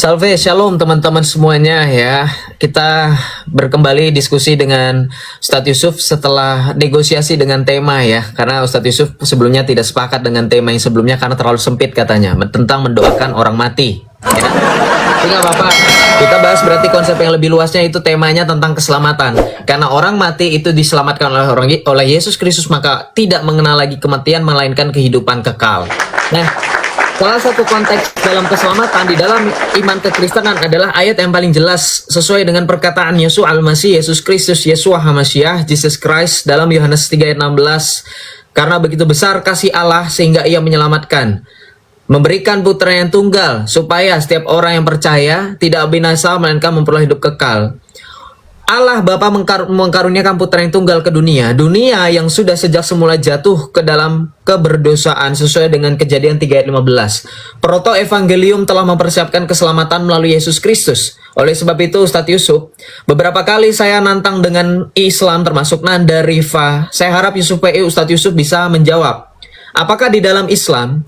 Salve, shalom teman-teman semuanya ya. Kita berkembali diskusi dengan Ustadz Yusuf setelah negosiasi dengan tema ya. Karena Ustadz Yusuf sebelumnya tidak sepakat dengan tema yang sebelumnya karena terlalu sempit katanya. Tentang mendoakan orang mati ya. Tapi nggak apa-apa. Kita bahas berarti konsep yang lebih luasnya itu temanya tentang keselamatan. Karena orang mati itu diselamatkan oleh Yesus Kristus, maka tidak mengenal lagi kematian melainkan kehidupan kekal. Nah, salah satu konteks dalam keselamatan di dalam iman kekristenan adalah ayat yang paling jelas sesuai dengan perkataan Yesus Al-Masih, Yesus Kristus, Yeshua HaMashiach, Jesus Christ dalam Yohanes 3 ayat 16. Karena begitu besar kasih Allah sehingga ia menyelamatkan, memberikan putra yang tunggal supaya setiap orang yang percaya tidak binasa melainkan memperoleh hidup kekal. Allah Bapa mengkaruniakan putra yang tunggal ke dunia yang sudah sejak semula jatuh ke dalam keberdosaan sesuai dengan Kejadian 3 ayat 15. Proto Evangelium telah mempersiapkan keselamatan melalui Yesus Kristus. Oleh sebab itu Ustadz Yusuf, beberapa kali saya nantang dengan Islam termasuk Nanda, Rifa. Saya harap Ustadz Yusuf bisa menjawab. Apakah di dalam Islam,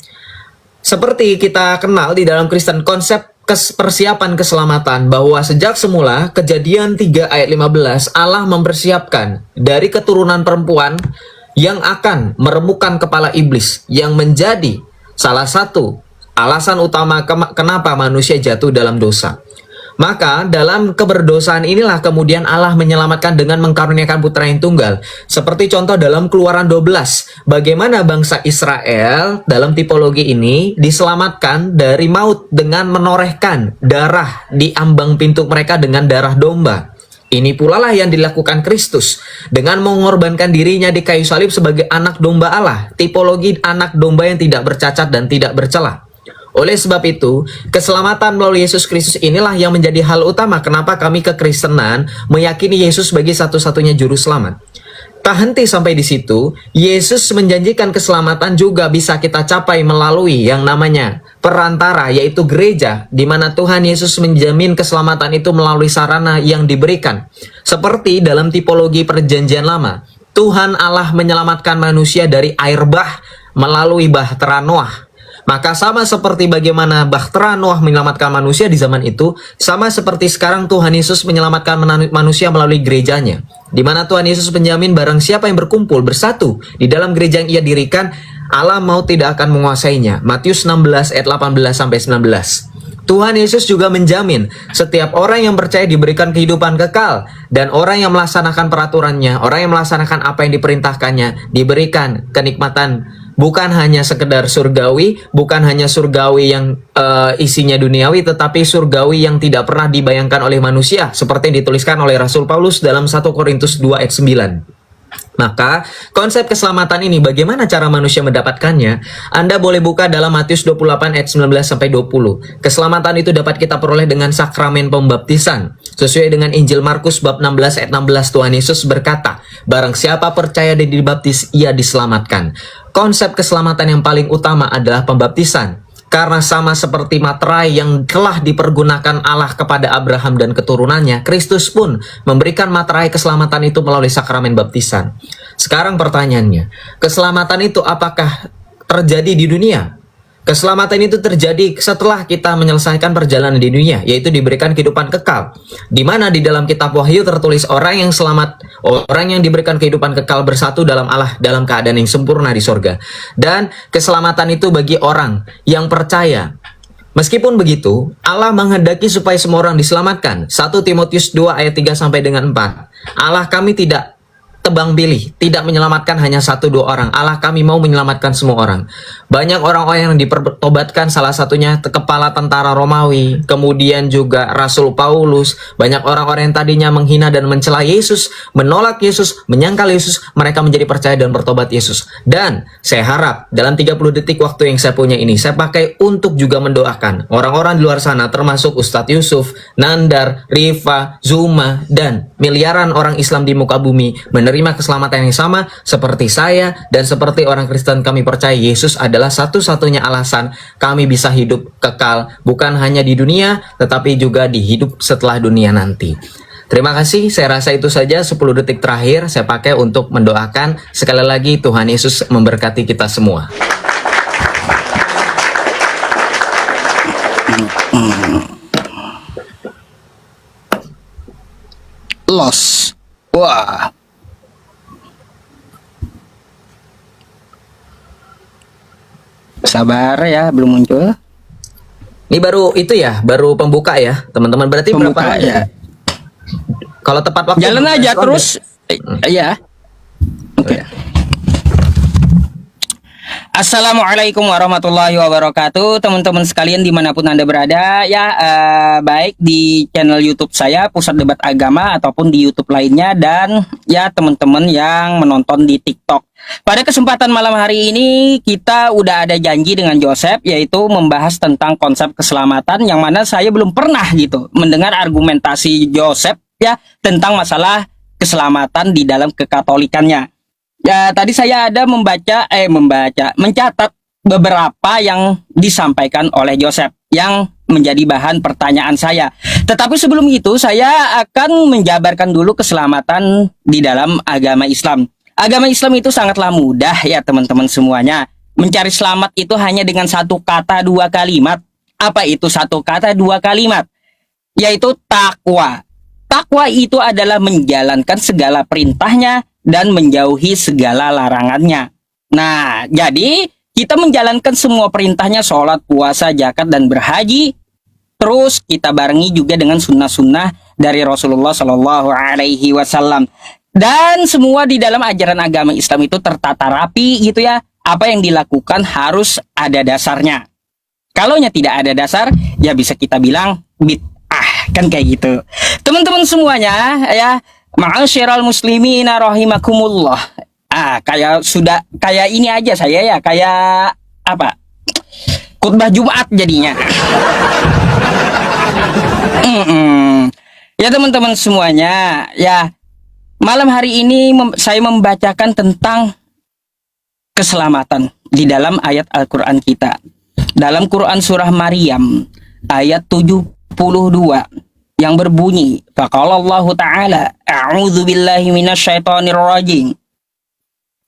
seperti kita kenal di dalam Kristen, konsep persiapan keselamatan bahwa sejak semula Kejadian 3 ayat 15 Allah mempersiapkan dari keturunan perempuan yang akan meremukkan kepala iblis yang menjadi salah satu alasan utama kenapa manusia jatuh dalam dosa. Maka dalam keberdosaan inilah kemudian Allah menyelamatkan dengan mengkaruniakan putra yang tunggal. Seperti contoh dalam Keluaran 12, bagaimana bangsa Israel dalam tipologi ini diselamatkan dari maut dengan menorehkan darah di ambang pintu mereka dengan darah domba. Ini pula lah yang dilakukan Kristus dengan mengorbankan dirinya di kayu salib sebagai anak domba Allah. Tipologi anak domba yang tidak bercacat dan tidak bercela. Oleh sebab itu, keselamatan melalui Yesus Kristus inilah yang menjadi hal utama kenapa kami kekristenan meyakini Yesus sebagai satu-satunya juru selamat. Tak henti sampai di situ, Yesus menjanjikan keselamatan juga bisa kita capai melalui yang namanya perantara, yaitu gereja, di mana Tuhan Yesus menjamin keselamatan itu melalui sarana yang diberikan. Seperti dalam tipologi perjanjian lama, Tuhan Allah menyelamatkan manusia dari air bah melalui bahtera Noah. Maka sama seperti bagaimana bahtera Noah menyelamatkan manusia di zaman itu, sama seperti sekarang Tuhan Yesus menyelamatkan manusia melalui gerejanya. Di mana Tuhan Yesus menjamin barang siapa yang berkumpul bersatu di dalam gereja yang ia dirikan, Allah mau tidak akan menguasainya. Matius 16 ayat 18 sampai 19. Tuhan Yesus juga menjamin setiap orang yang percaya diberikan kehidupan kekal, dan orang yang melaksanakan peraturannya, orang yang melaksanakan apa yang diperintahkannya, diberikan kenikmatan bukan hanya sekedar surgawi, bukan hanya surgawi yang isinya duniawi, tetapi surgawi yang tidak pernah dibayangkan oleh manusia, seperti yang dituliskan oleh Rasul Paulus dalam 1 Korintus 2 ayat 9. Maka konsep keselamatan ini bagaimana cara manusia mendapatkannya? Anda boleh buka dalam Matius 28 ayat 19 sampai 20. Keselamatan itu dapat kita peroleh dengan sakramen pembaptisan. Sesuai dengan Injil Markus bab 16 ayat 16, Tuhan Yesus berkata, barang siapa percaya dan dibaptis, ia diselamatkan. Konsep keselamatan yang paling utama adalah pembaptisan. Karena sama seperti materai yang telah dipergunakan Allah kepada Abraham dan keturunannya, Kristus pun memberikan materai keselamatan itu melalui sakramen baptisan. Sekarang pertanyaannya, keselamatan itu apakah terjadi di dunia? Keselamatan itu terjadi setelah kita menyelesaikan perjalanan di dunia, yaitu diberikan kehidupan kekal. Di mana di dalam kitab Wahyu tertulis orang yang selamat, orang yang diberikan kehidupan kekal bersatu dalam Allah dalam keadaan yang sempurna di sorga. Dan keselamatan itu bagi orang yang percaya. Meskipun begitu, Allah menghendaki supaya semua orang diselamatkan. 1 Timotius 2 ayat 3 sampai dengan 4. Allah kami tidak tebang pilih, tidak menyelamatkan hanya 1-2 orang. Allah kami mau menyelamatkan semua orang. Banyak orang-orang yang dipertobatkan, salah satunya kepala tentara Romawi, kemudian juga Rasul Paulus. Banyak orang-orang yang tadinya menghina dan mencela Yesus, menolak Yesus, menyangkal Yesus, mereka menjadi percaya dan bertobat Yesus. Dan saya harap dalam 30 detik waktu yang saya punya ini, saya pakai untuk juga mendoakan orang-orang di luar sana, termasuk Ustadz Yusuf, Nandar, Rifa, Zuma, dan miliaran orang Islam di muka bumi menerima keselamatan yang sama seperti saya dan seperti orang Kristen. Kami percaya Yesus adalah satu-satunya alasan kami bisa hidup kekal, bukan hanya di dunia tetapi juga di hidup setelah dunia nanti. Terima kasih, saya rasa itu saja 10 detik terakhir saya pakai untuk mendoakan. Sekali lagi Tuhan Yesus memberkati kita semua. los. Wah. Sabar ya, belum muncul. Ini baru itu ya, baru pembuka ya, teman-teman. Berarti Pembuka berapa? ya. Kalau tepat waktu Jalan aja slot terus. Ya. Oke. ya. Assalamualaikum warahmatullahi wabarakatuh, teman-teman sekalian dimanapun Anda berada. Ya, baik di channel YouTube saya Pusat Debat Agama ataupun di YouTube lainnya, dan ya teman-teman yang menonton di TikTok. Pada kesempatan malam hari ini kita udah ada janji dengan Joseph, yaitu membahas tentang konsep keselamatan, yang mana saya belum pernah gitu mendengar argumentasi Joseph ya tentang masalah keselamatan di dalam kekatolikannya. Ya, tadi saya ada mencatat beberapa yang disampaikan oleh Joseph yang menjadi bahan pertanyaan saya. Tetapi sebelum itu saya akan menjabarkan dulu keselamatan di dalam agama Islam. Agama Islam itu sangatlah mudah ya teman-teman semuanya. Mencari selamat itu hanya dengan satu kata dua kalimat. Apa itu satu kata dua kalimat? Yaitu takwa. Takwa itu adalah menjalankan segala perintahnya dan menjauhi segala larangannya. Nah, jadi kita menjalankan semua perintahnya, sholat, puasa, zakat, dan berhaji. Terus kita barengi juga dengan sunnah-sunnah dari Rasulullah Shallallahu Alaihi Wasallam. Dan semua di dalam ajaran agama Islam itu tertata rapi gitu ya. Apa yang dilakukan harus ada dasarnya. Kalaunya tidak ada dasar, ya bisa kita bilang bid'ah, kan kayak gitu. Teman-teman semuanya ya. Ma'asyiral muslimina rahimakumullah. Kayak ini aja saya ya, kayak apa? Khutbah Jumat jadinya. Ya teman-teman semuanya, ya malam hari ini saya membacakan tentang keselamatan di dalam ayat Al-Qur'an kita. Dalam Quran surah Maryam ayat 72 yang berbunyi, faqala Allah Ta'ala, a'udzu billahi minasyaitonir rajim.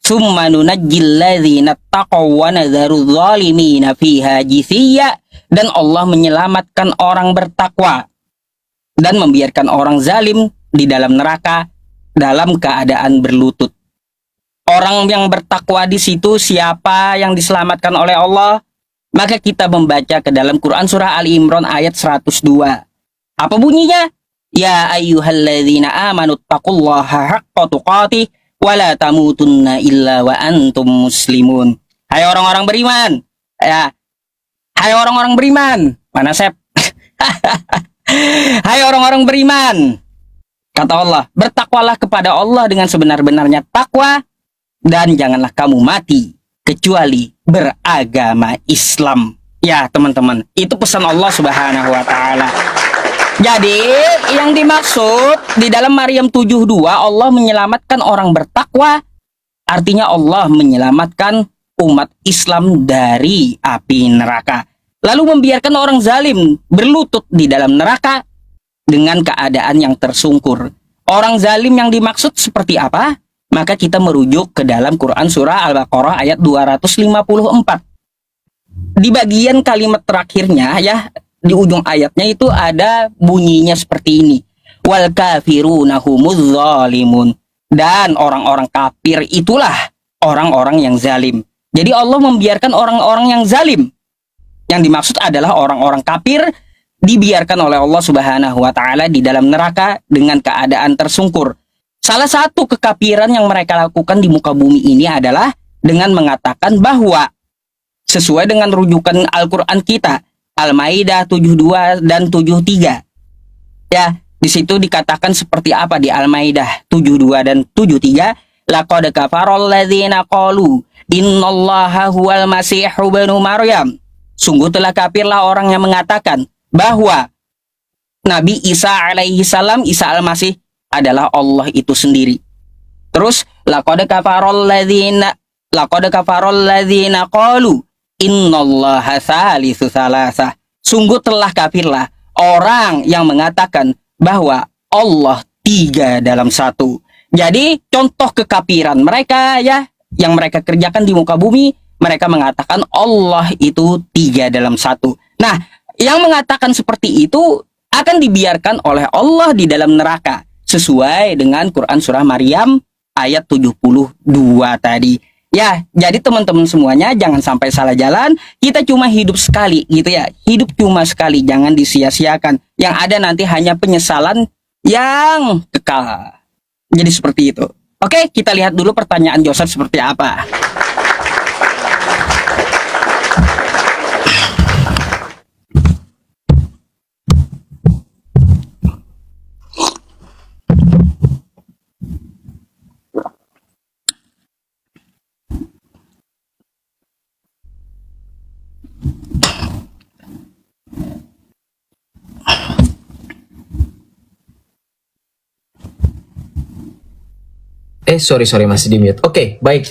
Tsumma nunajjil ladzina taqaw wa nadzaru dzalimina fiha jithiyya. Dan Allah menyelamatkan orang bertakwa dan membiarkan orang zalim di dalam neraka dalam keadaan berlutut. Orang yang bertakwa di situ siapa yang diselamatkan oleh Allah? Maka kita membaca ke dalam Quran surah Ali Imran ayat 102. Apa bunyinya? Ya ayyuhalladzina amanu taqullaha haqqa tuqatih wa la tamutunna illa wa antum muslimun. Hai orang-orang beriman. Ya. Hai orang-orang beriman. Mana Sep? Hai orang-orang beriman. Kata Allah, bertakwalah kepada Allah dengan sebenar-benarnya takwa, dan janganlah kamu mati kecuali beragama Islam. Ya, teman-teman, itu pesan Allah Subhanahu wa taala. Jadi, yang dimaksud di dalam Maryam 72, Allah menyelamatkan orang bertakwa, artinya Allah menyelamatkan umat Islam dari api neraka. Lalu membiarkan orang zalim berlutut di dalam neraka dengan keadaan yang tersungkur. Orang zalim yang dimaksud seperti apa? Maka kita merujuk ke dalam Quran surah Al-Baqarah ayat 254. Di bagian kalimat terakhirnya ya, di ujung ayatnya itu ada bunyinya seperti ini. Wal kafiruna humuz zalimun. Dan orang-orang kafir itulah orang-orang yang zalim. Jadi Allah membiarkan orang-orang yang zalim. Yang dimaksud adalah orang-orang kafir dibiarkan oleh Allah Subhanahu wa taala di dalam neraka dengan keadaan tersungkur. Salah satu kekafiran yang mereka lakukan di muka bumi ini adalah dengan mengatakan bahwa sesuai dengan rujukan Al-Qur'an kita, Al-Maidah 72 dan 73. Ya, di situ dikatakan seperti apa di Al-Maidah 72 dan 73? Laqad kafarall ladzina qalu innallaha huwal masihu ibnu Maryam. Sungguh telah kafirlah orang yang mengatakan bahwa Nabi Isa alaihi salam, Isa al-Masih adalah Allah itu sendiri. Terus laqad kafarall ladzina qalu innallaha salisu salasah. Sungguh telah kafirlah orang yang mengatakan bahwa Allah tiga dalam satu. Jadi contoh kekafiran mereka ya, yang mereka kerjakan di muka bumi, mereka mengatakan Allah itu tiga dalam satu. Nah, yang mengatakan seperti itu akan dibiarkan oleh Allah di dalam neraka. sesuai dengan Quran surah Maryam ayat 72 tadi. Ya, jadi teman-teman semuanya jangan sampai salah jalan. Kita cuma hidup sekali gitu ya. Hidup cuma sekali, jangan disia-siakan. Yang ada nanti hanya penyesalan yang kekal. Jadi seperti itu. Oke, kita lihat dulu pertanyaan Joseph seperti apa. Sorry, masih di mute. Oke, baik.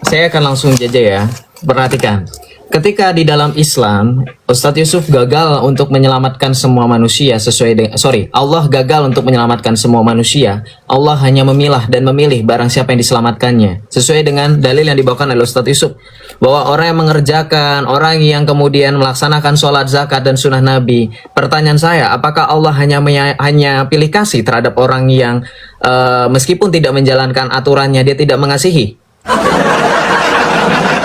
Saya akan langsung jajah ya. Perhatikan. Ketika di dalam Islam, Ustadz Yusuf gagal untuk menyelamatkan semua manusia sesuai dengan... Allah gagal untuk menyelamatkan semua manusia. Allah hanya memilah dan memilih barang siapa yang diselamatkannya. Sesuai dengan dalil yang dibawakan oleh Ustadz Yusuf. Bahwa orang yang mengerjakan, orang yang kemudian melaksanakan sholat, zakat, dan sunnah Nabi. Pertanyaan saya, apakah Allah hanya pilih kasih terhadap orang yang meskipun tidak menjalankan aturannya, dia tidak mengasihi?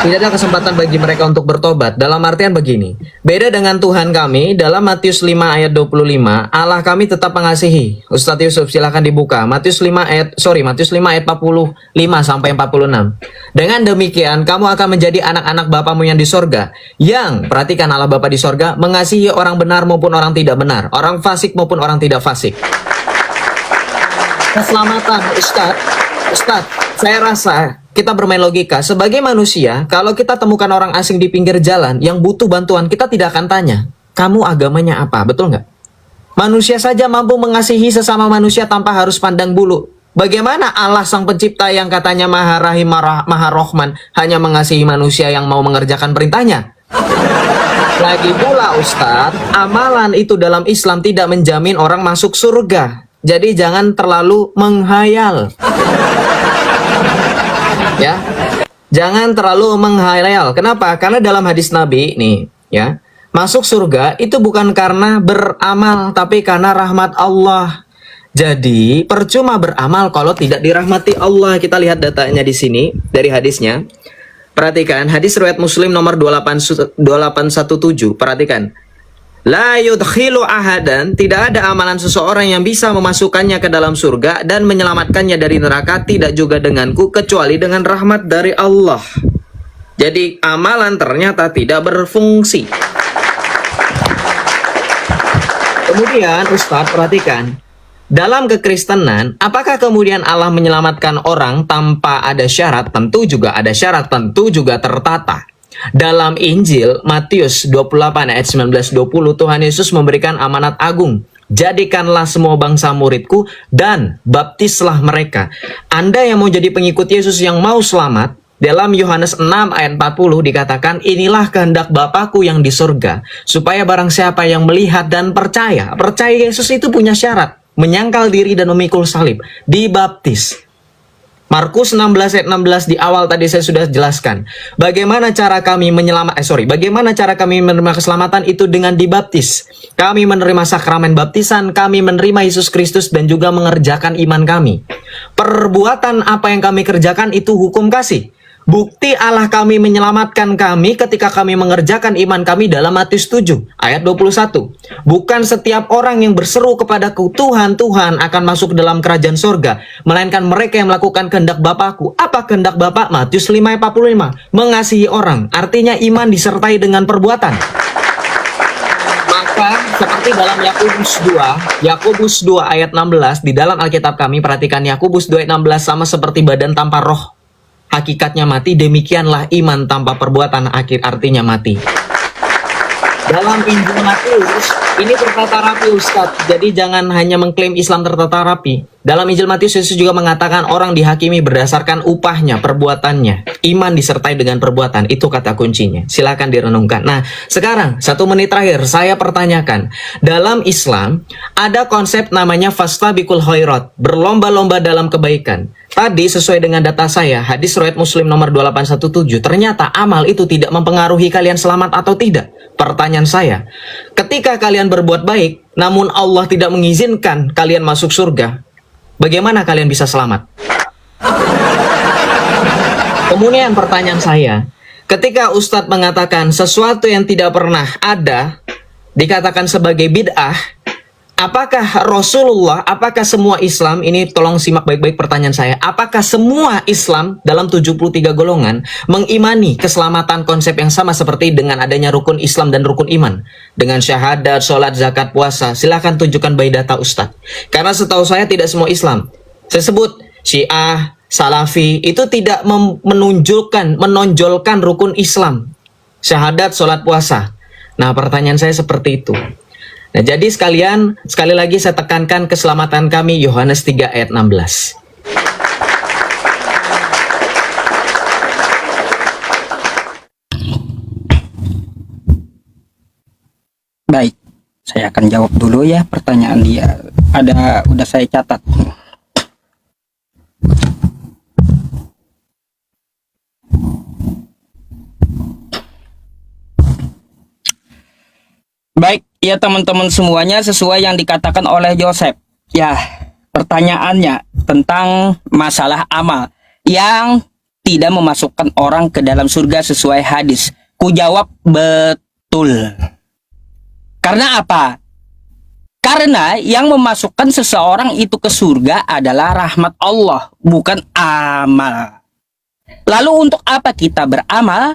Tidak ada kesempatan bagi mereka untuk bertobat. Dalam artian begini, beda dengan Tuhan kami, dalam Matius 5 ayat 25, Allah kami tetap mengasihi. Ustadz Yusuf silahkan dibuka. Matius 5 ayat 45 sampai 46. Dengan demikian, kamu akan menjadi anak-anak Bapamu yang di sorga. Yang, perhatikan Allah Bapa di sorga, mengasihi orang benar maupun orang tidak benar. Orang fasik maupun orang tidak fasik. Keselamatan, Ustadz, saya rasa kita bermain logika. Sebagai manusia, kalau kita temukan orang asing di pinggir jalan yang butuh bantuan, kita tidak akan tanya, kamu agamanya apa? Betul nggak? Manusia saja mampu mengasihi sesama manusia tanpa harus pandang bulu. Bagaimana Allah sang pencipta yang katanya Maha Rahim, Maha Rohman hanya mengasihi manusia yang mau mengerjakan perintahnya? Lagi pula Ustadz, amalan itu dalam Islam tidak menjamin orang masuk surga. Jadi jangan terlalu menghayal. Ya, jangan terlalu menghayal. Kenapa? Karena dalam hadis Nabi nih, ya, masuk surga itu bukan karena beramal, tapi karena rahmat Allah. Jadi percuma beramal kalau tidak dirahmati Allah. Kita lihat datanya di sini dari hadisnya. Perhatikan hadis riwayat Muslim nomor 2817. Perhatikan. La yudkhilu ahadan, tidak ada amalan seseorang yang bisa memasukkannya ke dalam surga dan menyelamatkannya dari neraka, tidak juga denganku kecuali dengan rahmat dari Allah. Jadi amalan ternyata tidak berfungsi. Kemudian Ustadz perhatikan, dalam kekristenan, apakah kemudian Allah menyelamatkan orang tanpa ada syarat? Tentu juga ada syarat, tentu juga tertata. Dalam Injil Matius 28 ayat 19-20, Tuhan Yesus memberikan amanat agung. Jadikanlah semua bangsa muridku dan baptislah mereka. Anda yang mau jadi pengikut Yesus yang mau selamat, dalam Yohanes 6 ayat 40 dikatakan, inilah kehendak Bapakku yang di surga, supaya barang siapa yang melihat dan percaya Yesus itu punya syarat, menyangkal diri dan memikul salib, dibaptis. Markus 16 ayat 16 di awal tadi saya sudah jelaskan. Bagaimana cara kami bagaimana cara kami menerima keselamatan itu dengan dibaptis. Kami menerima sakramen baptisan, kami menerima Yesus Kristus dan juga mengerjakan iman kami. Perbuatan apa yang kami kerjakan itu hukum kasih. Bukti Allah kami menyelamatkan kami ketika kami mengerjakan iman kami dalam Matius 7 ayat 21. Bukan setiap orang yang berseru kepadaku Tuhan, Tuhan akan masuk dalam kerajaan sorga, melainkan mereka yang melakukan kehendak Bapakku. Apa kehendak Bapak? Matius 5 ayat 45. Mengasihi orang, artinya iman disertai dengan perbuatan. Maka seperti dalam Yakobus 2 ayat 16 di dalam Alkitab kami, perhatikan Yakobus 2 ayat 16, sama seperti badan tanpa roh hakikatnya mati, demikianlah iman tanpa perbuatan artinya mati. Dalam Injil Matius, ini tertata rapi Ustadz. Jadi jangan hanya mengklaim Islam tertata rapi. Dalam Injil Matius, Yesus juga mengatakan orang dihakimi berdasarkan upahnya, perbuatannya. Iman disertai dengan perbuatan, itu kata kuncinya. Silakan direnungkan. Nah, sekarang 1 menit terakhir saya pertanyakan. Dalam Islam, ada konsep namanya fastabiqul khairat, berlomba-lomba dalam kebaikan. Tadi sesuai dengan data saya, hadis riwayat Muslim nomor 2817, ternyata amal itu tidak mempengaruhi kalian selamat atau tidak. Pertanyaan saya, ketika kalian berbuat baik, namun Allah tidak mengizinkan kalian masuk surga, bagaimana kalian bisa selamat? Kemudian pertanyaan saya, ketika Ustadz mengatakan sesuatu yang tidak pernah ada, dikatakan sebagai bid'ah, apakah Rasulullah, apakah semua Islam, ini tolong simak baik-baik pertanyaan saya, apakah semua Islam dalam 73 golongan mengimani keselamatan konsep yang sama seperti dengan adanya rukun Islam dan rukun iman? Dengan syahadat, sholat, zakat, puasa, silahkan tunjukkan by data Ustadz. Karena setahu saya tidak semua Islam. Saya sebut Syiah, Salafi, itu tidak menonjolkan rukun Islam. Syahadat, sholat, puasa. Nah, pertanyaan saya seperti itu. Nah, jadi sekali lagi saya tekankan keselamatan kami, Yohanes 3 ayat 16. Baik, saya akan jawab dulu ya pertanyaan dia. Udah saya catat. Baik, ya teman-teman semuanya, sesuai yang dikatakan oleh Joseph. Ya, pertanyaannya tentang masalah amal yang tidak memasukkan orang ke dalam surga sesuai hadis. Ku jawab betul. Karena apa? Karena yang memasukkan seseorang itu ke surga adalah rahmat Allah, bukan amal. Lalu untuk apa kita beramal?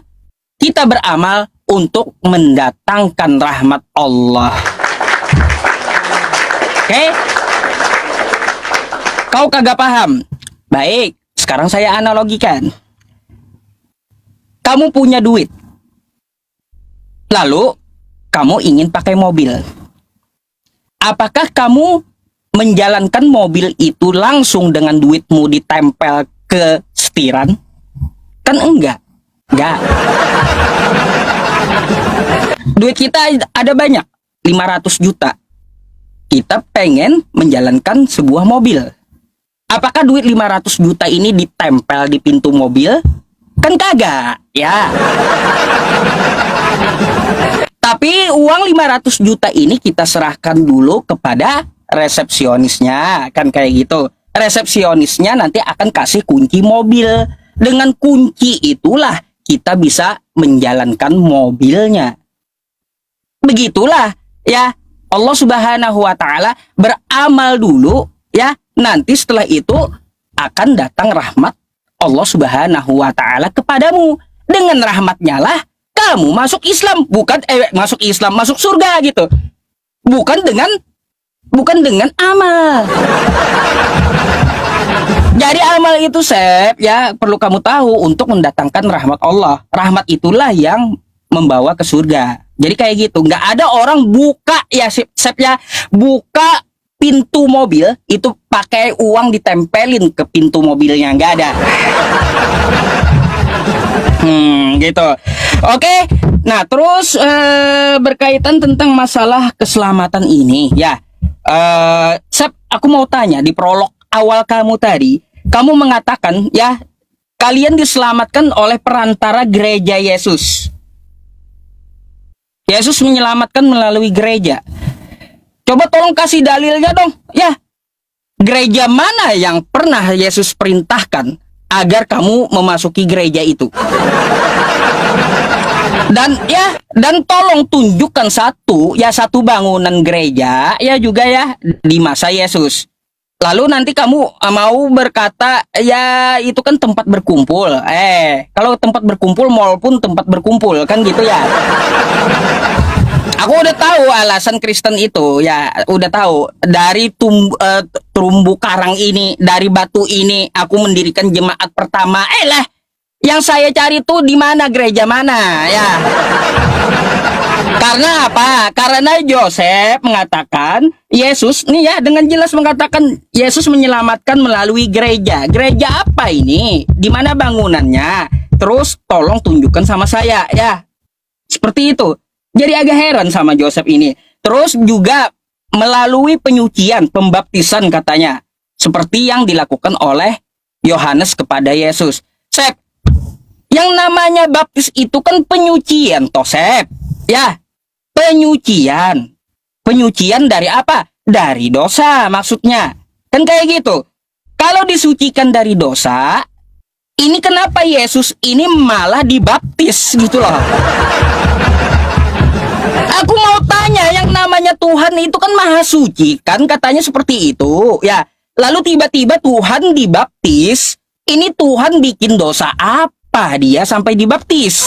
Kita beramal untuk mendatangkan rahmat Allah. Oke? Kau kagak paham? Baik, sekarang saya analogikan. Kamu punya duit. Lalu, kamu ingin pakai mobil. Apakah kamu menjalankan mobil itu langsung dengan duitmu ditempel ke setiran? Kan enggak. Enggak. Duit kita ada banyak, 500 juta. Kita pengen menjalankan sebuah mobil. Apakah duit 500 juta ini ditempel di pintu mobil? Kan kagak, ya. Tapi uang 500 juta ini kita serahkan dulu kepada resepsionisnya, kan kayak gitu. Resepsionisnya nanti akan kasih kunci mobil. Dengan kunci itulah kita bisa menjalankan mobilnya. Begitulah ya, Allah Subhanahu wa taala, beramal dulu ya, nanti setelah itu akan datang rahmat Allah Subhanahu wa taala kepadamu. Dengan rahmatnya lah kamu masuk Islam, masuk surga gitu. Bukan dengan amal. Jadi amal itu, Sep, ya perlu kamu tahu untuk mendatangkan rahmat Allah. Rahmat itulah yang membawa ke surga. Jadi kayak gitu, nggak ada orang buka ya, Sep ya, buka pintu mobil itu pakai uang ditempelin ke pintu mobilnya, nggak ada. Gitu. Oke. Nah, terus berkaitan tentang masalah keselamatan ini, ya. Sep, aku mau tanya di prolog awal kamu tadi, kamu mengatakan ya, kalian diselamatkan oleh perantara gereja Yesus. Yesus menyelamatkan melalui gereja. Coba tolong kasih dalilnya dong. Ya, gereja mana yang pernah Yesus perintahkan agar kamu memasuki gereja itu? Dan tolong tunjukkan satu bangunan gereja ya juga ya di masa Yesus. Lalu nanti kamu mau berkata, ya itu kan tempat berkumpul. Kalau tempat berkumpul, mall pun tempat berkumpul, kan gitu ya. Aku udah tahu alasan Kristen itu, ya udah tahu. Dari terumbu karang ini, dari batu ini, aku mendirikan jemaat pertama. Yang saya cari tuh di mana, gereja mana, ya. Karena apa? Karena Joseph mengatakan Yesus nih ya, dengan jelas mengatakan Yesus menyelamatkan melalui gereja. Gereja apa ini? Di mana bangunannya? Terus tolong tunjukkan sama saya ya. Seperti itu. Jadi agak heran sama Joseph ini. Terus juga melalui penyucian, pembaptisan katanya. Seperti yang dilakukan oleh Yohanes kepada Yesus. Sep, yang namanya baptis itu kan penyucian toh, Sep. Ya, penyucian. Penyucian dari apa? Dari dosa maksudnya. Kan kayak gitu. Kalau disucikan dari dosa, ini kenapa Yesus ini malah dibaptis gitu loh. Aku mau tanya, yang namanya Tuhan itu kan maha suci, kan katanya seperti itu. Ya, lalu tiba-tiba Tuhan dibaptis. Ini Tuhan bikin dosa apa dia sampai dibaptis?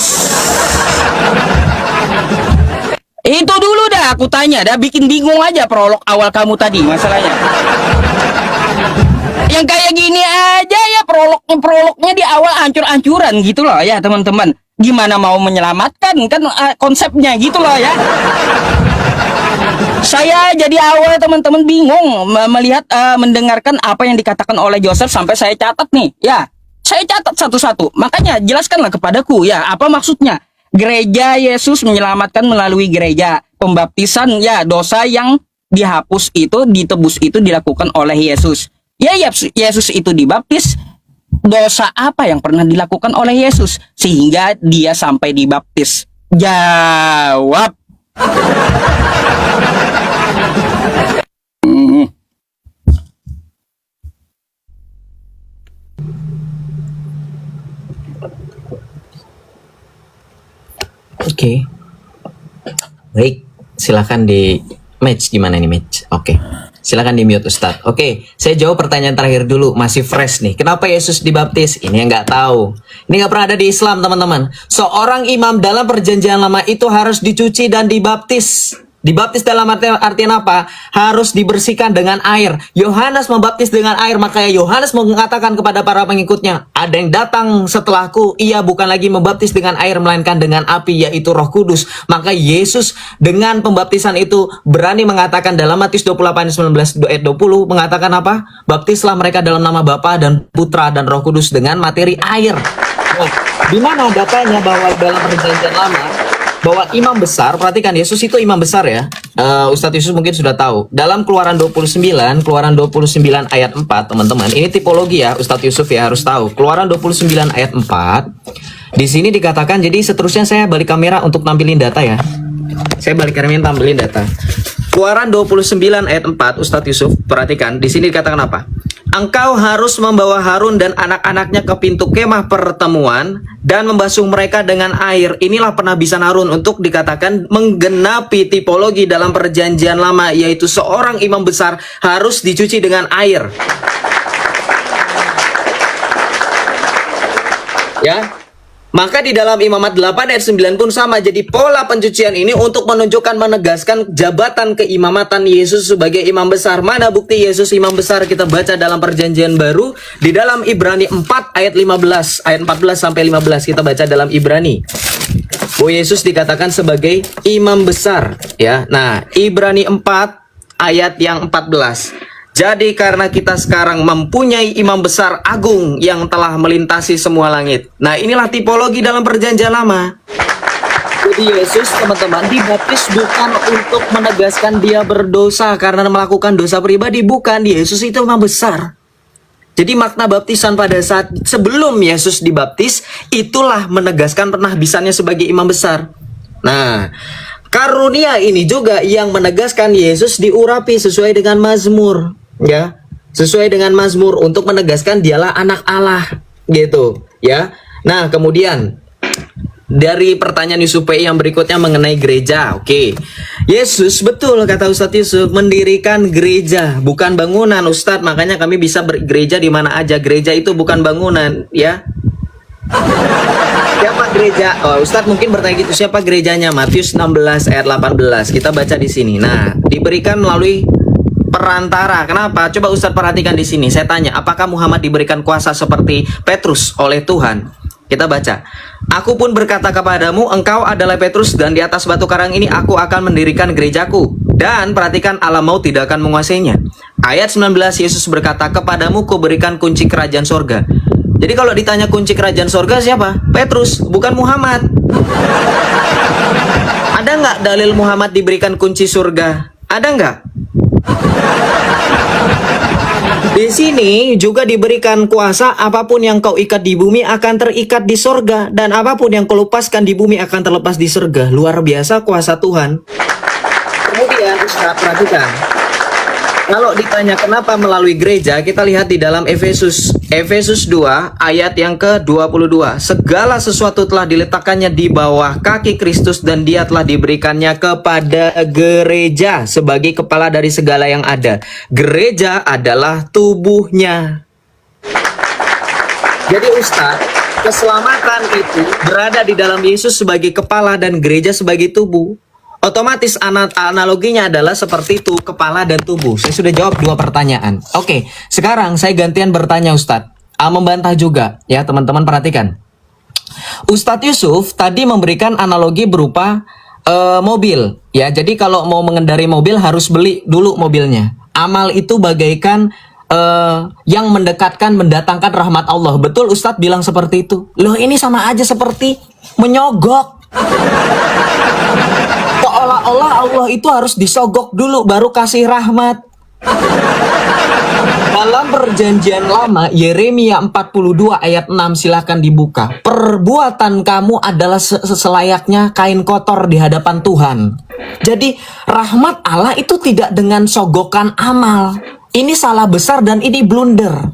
Itu dulu dah aku tanya, dah bikin bingung aja prolog awal kamu tadi masalahnya. Yang kayak gini aja ya prolognya di awal ancur-ancuran gitu loh ya teman-teman. Gimana mau menyelamatkan kan konsepnya gitu loh ya. Saya jadi awal teman-teman bingung melihat mendengarkan apa yang dikatakan oleh Joseph sampai saya catat nih ya. Saya catat satu-satu. Makanya jelaskanlah kepadaku ya apa maksudnya. Gereja Yesus menyelamatkan melalui gereja. Pembaptisan ya dosa yang dihapus itu ditebus itu dilakukan oleh Yesus. Ya Yesus itu dibaptis. Dosa apa yang pernah dilakukan oleh Yesus sehingga dia sampai dibaptis? Jawab. Oke. Baik, silakan di match gimana nih match? Oke. Silakan di mute Ustadz. Oke, saya jawab pertanyaan terakhir dulu, masih fresh nih. Kenapa Yesus dibaptis? Ini yang nggak tahu. Ini nggak pernah ada di Islam, teman-teman. Seorang imam dalam perjanjian lama itu harus dicuci dan dibaptis. Dibaptis dalam artian apa? Harus dibersihkan dengan air. Yohanes membaptis dengan air, makanya Yohanes mengatakan kepada para pengikutnya, ada yang datang setelahku, ia bukan lagi membaptis dengan air, melainkan dengan api, yaitu Roh Kudus. Maka Yesus dengan pembaptisan itu berani mengatakan dalam Matius 28:19 ayat 20, mengatakan apa? Baptislah mereka dalam nama Bapa dan Putra dan Roh Kudus dengan materi air. Nah, di mana datanya bahwa dalam perjanjian lama bahwa imam besar, perhatikan Yesus itu imam besar ya. Ustadz Yusuf mungkin sudah tahu. Dalam Keluaran 29 ayat 4, teman-teman. Ini tipologi ya, Ustadz Yusuf ya harus tahu. Keluaran 29 ayat 4. Di sini dikatakan, jadi seterusnya saya balik kamera untuk tampilin data ya. Saya balik kamera tampilin data. Keluaran 29 ayat 4, Ustadz Yusuf, perhatikan. Di sini dikatakan apa? Engkau harus membawa Harun dan anak-anaknya ke pintu kemah pertemuan dan membasuh mereka dengan air. Inilah penabisan Harun untuk dikatakan menggenapi tipologi dalam perjanjian lama, yaitu seorang imam besar harus dicuci dengan air. Ya. Maka di dalam Imamat 8 ayat 9 pun sama. Jadi pola pencucian ini untuk menunjukkan, menegaskan jabatan keimamatan Yesus sebagai imam besar. Mana bukti Yesus imam besar? Kita baca dalam perjanjian baru di dalam Ibrani 4 ayat 15, ayat 14 sampai 15. Kita baca dalam Ibrani. Bahwa Yesus dikatakan sebagai imam besar ya. Nah, Ibrani 4 ayat yang 14. Jadi karena kita sekarang mempunyai imam besar agung yang telah melintasi semua langit. Nah, inilah tipologi dalam perjanjian lama. Jadi Yesus, teman-teman, dibaptis bukan untuk menegaskan dia berdosa karena melakukan dosa pribadi. Bukan, Yesus itu imam besar. Jadi makna baptisan pada saat sebelum Yesus dibaptis, itulah menegaskan penahbisannya sebagai imam besar. Nah, karunia ini juga yang menegaskan Yesus diurapi sesuai dengan Mazmur. Ya, sesuai dengan Mazmur untuk menegaskan dialah anak Allah gitu ya. Nah, kemudian dari pertanyaan Yusuf PI yang berikutnya mengenai gereja. Oke. Yesus, betul kata Ustadz Yusuf, mendirikan gereja bukan bangunan Ustadz. Makanya kami bisa bergereja di mana aja. Gereja itu bukan bangunan ya. Siapa gereja? Oh, Ustadz mungkin bertanya gitu, siapa gerejanya? Matius 16 ayat 18. Kita baca di sini. Nah, diberikan melalui perantara. Kenapa? Coba Ustadz perhatikan di sini. Saya tanya, apakah Muhammad diberikan kuasa seperti Petrus oleh Tuhan? Kita baca. Aku pun berkata kepadamu, engkau adalah Petrus dan di atas batu karang ini aku akan mendirikan gerejaku. Dan perhatikan, alam maut tidak akan menguasainya. Ayat 19, Yesus berkata, kepadamu kuberikan kunci kerajaan sorga. Jadi kalau ditanya kunci kerajaan sorga siapa? Petrus, bukan Muhammad. Ada nggak dalil Muhammad diberikan kunci surga? Ada nggak? Di sini juga diberikan kuasa, apapun yang kau ikat di bumi akan terikat di sorga, dan apapun yang kau lepaskan di bumi akan terlepas di sorga. Luar biasa kuasa Tuhan. Kemudian Ustaz perhatikan, Kalau ditanya kenapa melalui gereja, kita lihat di dalam Efesus 2 ayat yang ke-22. Segala sesuatu telah diletakkannya di bawah kaki Kristus dan dia telah diberikannya kepada gereja sebagai kepala dari segala yang ada. Gereja adalah tubuhnya. Jadi Ustadz, keselamatan itu berada di dalam Yesus sebagai kepala dan gereja sebagai tubuh. Otomatis analoginya adalah seperti itu, kepala dan tubuh. Saya sudah jawab 2 pertanyaan. Oke, sekarang saya gantian bertanya Ustadz. Membantah juga, ya teman-teman perhatikan. Ustadz Yusuf tadi memberikan analogi berupa mobil. Ya, jadi kalau mau mengendarai mobil harus beli dulu mobilnya. Amal itu bagaikan yang mendatangkan rahmat Allah. Betul Ustadz bilang seperti itu. Loh ini sama aja seperti menyogok. Seolah-olah Allah itu harus disogok dulu baru kasih rahmat. Dalam perjanjian lama Yeremia 42 ayat 6 silahkan dibuka. Perbuatan kamu adalah selayaknya kain kotor di hadapan Tuhan. Jadi rahmat Allah itu tidak dengan sogokan amal. Ini salah besar dan ini blunder.